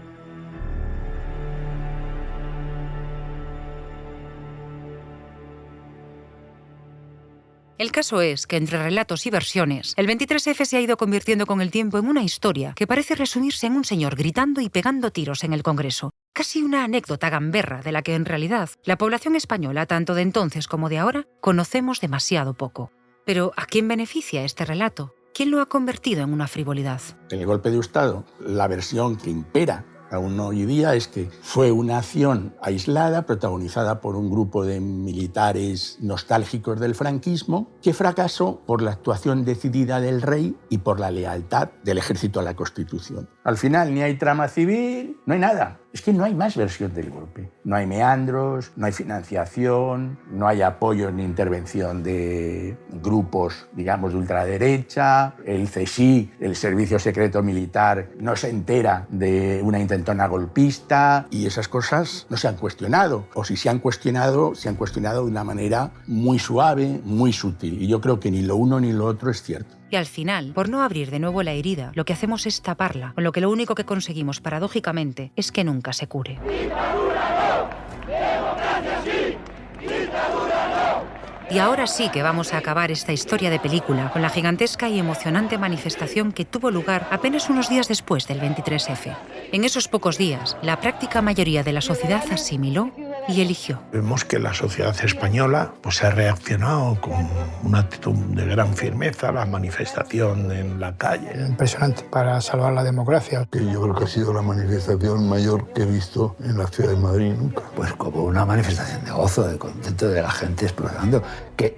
Speaker 1: El caso es que, entre relatos y versiones, el 23F se ha ido convirtiendo con el tiempo en una historia que parece resumirse en un señor gritando y pegando tiros en el Congreso. Casi una anécdota gamberra de la que, en realidad, la población española, tanto de entonces como de ahora, conocemos demasiado poco. Pero, ¿a quién beneficia este relato? ¿Quién lo ha convertido en una frivolidad?
Speaker 12: En el golpe de Estado, la versión que impera aún hoy día es que fue una acción aislada protagonizada por un grupo de militares nostálgicos del franquismo que fracasó por la actuación decidida del rey y por la lealtad del ejército a la Constitución. Al final ni hay trama civil, no hay nada. Es que no hay más versión del golpe. No hay meandros, no hay financiación, no hay apoyo ni intervención de grupos, digamos, de ultraderecha. El CSI, el Servicio Secreto Militar, no se entera de una intentona golpista y esas cosas no se han cuestionado. O si se han cuestionado de una manera muy suave, muy sutil. Y yo creo que ni lo uno ni lo otro es cierto.
Speaker 1: Y al final, por no abrir de nuevo la herida, lo que hacemos es taparla, con lo que lo único que conseguimos, paradójicamente, es que nunca se cure.
Speaker 10: ¡Dictadura no! ¡Democracia sí! ¡Dictadura no!
Speaker 1: Y ahora sí que vamos a acabar esta historia de película con la gigantesca y emocionante manifestación que tuvo lugar apenas unos días después del 23F. En esos pocos días, la práctica mayoría de la sociedad asimiló y eligió.
Speaker 15: Vemos que la sociedad española pues, ha reaccionado con una actitud de gran firmeza, la manifestación en la calle.
Speaker 2: Impresionante para salvar la democracia.
Speaker 21: Que yo creo que ha sido la manifestación mayor que he visto en la ciudad de Madrid nunca.
Speaker 6: Pues como una manifestación de gozo, de contento de la gente explorando.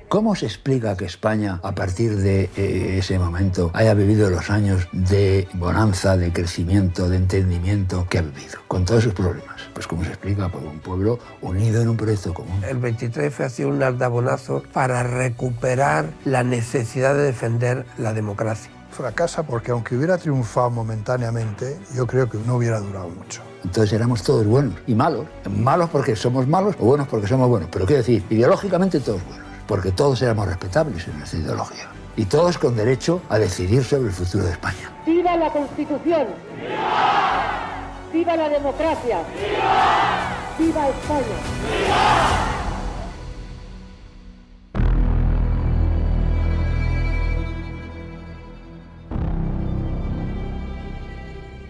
Speaker 6: ¿Cómo se explica que España, a partir de ese momento, haya vivido los años de bonanza, de crecimiento, de entendimiento que ha vivido, con todos sus problemas? Pues ¿cómo se explica? Por un pueblo unido en un proyecto común.
Speaker 11: El 23F ha sido un aldabonazo para recuperar la necesidad de defender la democracia.
Speaker 20: Fracasa porque aunque hubiera triunfado momentáneamente, yo creo que no hubiera durado mucho.
Speaker 6: Entonces éramos todos buenos y malos. Malos porque somos malos o buenos porque somos buenos. Pero quiero decir, ideológicamente todos buenos. Porque todos éramos respetables en nuestra ideología. Y todos con derecho a decidir sobre el futuro de España.
Speaker 18: ¡Viva la Constitución! ¡Viva! ¡Viva la democracia! ¡Viva! ¡Viva España! ¡Viva!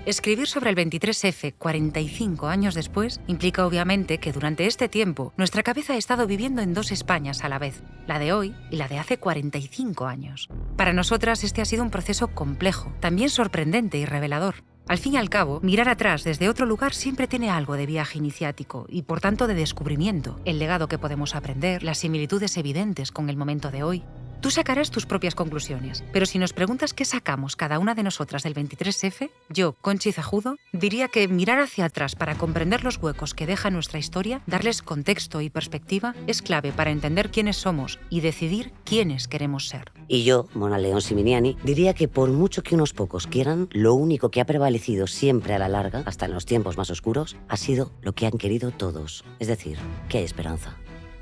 Speaker 1: Escribir sobre el 23F 45 años después implica obviamente que durante este tiempo nuestra cabeza ha estado viviendo en dos Españas a la vez, la de hoy y la de hace 45 años. Para nosotras este ha sido un proceso complejo, también sorprendente y revelador. Al fin y al cabo, mirar atrás desde otro lugar siempre tiene algo de viaje iniciático y por tanto de descubrimiento, el legado que podemos aprender, las similitudes evidentes con el momento de hoy. Tú sacarás tus propias conclusiones, pero si nos preguntas qué sacamos cada una de nosotras del 23F, yo, Conchi Cejudo, diría que mirar hacia atrás para comprender los huecos que deja nuestra historia, darles contexto y perspectiva, es clave para entender quiénes somos y decidir quiénes queremos ser.
Speaker 4: Y yo, Mona León Siminiani, diría que por mucho que unos pocos quieran, lo único que ha prevalecido siempre a la larga, hasta en los tiempos más oscuros, ha sido lo que han querido todos. Es decir, que hay esperanza.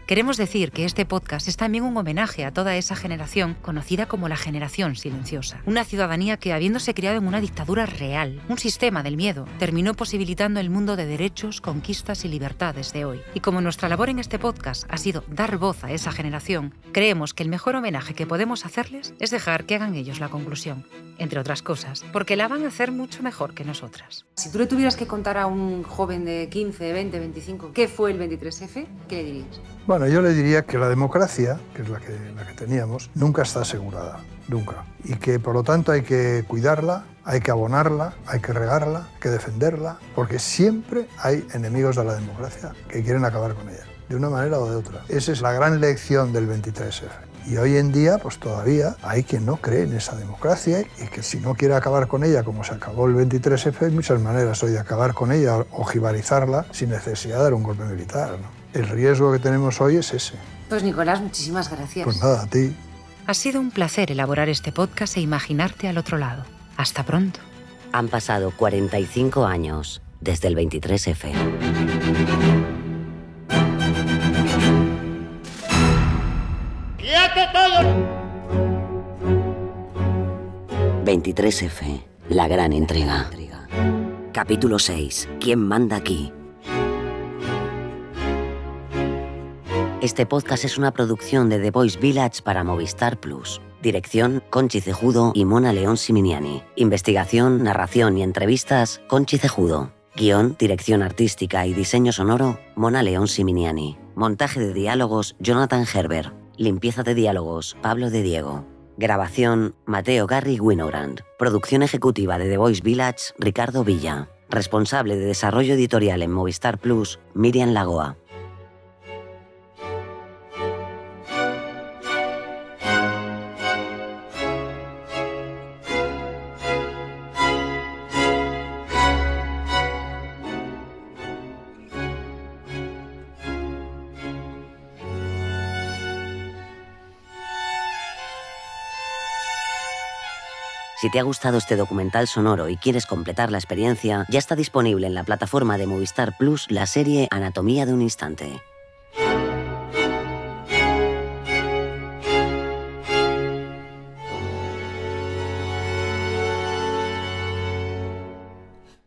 Speaker 1: Queremos decir que este podcast es también un homenaje a toda esa generación conocida como la generación silenciosa. Una ciudadanía que, habiéndose criado en una dictadura real, un sistema del miedo, terminó posibilitando el mundo de derechos, conquistas y libertades de hoy. Y como nuestra labor en este podcast ha sido dar voz a esa generación, creemos que el mejor homenaje que podemos hacerles es dejar que hagan ellos la conclusión. Entre otras cosas, porque la van a hacer mucho mejor que nosotras.
Speaker 23: Si tú le tuvieras que contar a un joven de 15, 20, 25 qué fue el 23F, ¿qué le dirías?
Speaker 20: Bueno, yo le diría que la democracia, que es la que teníamos, nunca está asegurada, nunca. Y que por lo tanto hay que cuidarla, hay que abonarla, hay que regarla, hay que defenderla, porque siempre hay enemigos de la democracia que quieren acabar con ella, de una manera o de otra. Esa es la gran lección del 23F. Y hoy en día, pues todavía hay quien no cree en esa democracia y que si no quiere acabar con ella, como se acabó el 23F, hay muchas maneras hoy de acabar con ella o jibarizarla sin necesidad de dar un golpe militar, ¿no? El riesgo que tenemos hoy es ese.
Speaker 23: Pues Nicolás, muchísimas gracias.
Speaker 20: Pues nada, a ti.
Speaker 1: Ha sido un placer elaborar este podcast e imaginarte al otro lado. Hasta pronto.
Speaker 4: Han pasado 45 años desde el 23F.
Speaker 10: ¡Quieto todo!
Speaker 4: 23F, la gran intriga. Capítulo 6. ¿Quién manda aquí? Este podcast es una producción de The Voice Village para Movistar Plus. Dirección, Conchi Cejudo y Mona León Siminiani. Investigación, narración y entrevistas, Conchi Cejudo. Guión, dirección artística y diseño sonoro, Mona León Siminiani. Montaje de diálogos, Jonathan Herber. Limpieza de diálogos, Pablo de Diego. Grabación, Mateo Garri Winogrand. Producción ejecutiva de The Voice Village, Ricardo Villa. Responsable de desarrollo editorial en Movistar Plus, Miriam Lagoa. Si te ha gustado este documental sonoro y quieres completar la experiencia, ya está disponible en la plataforma de Movistar Plus la serie Anatomía de un instante.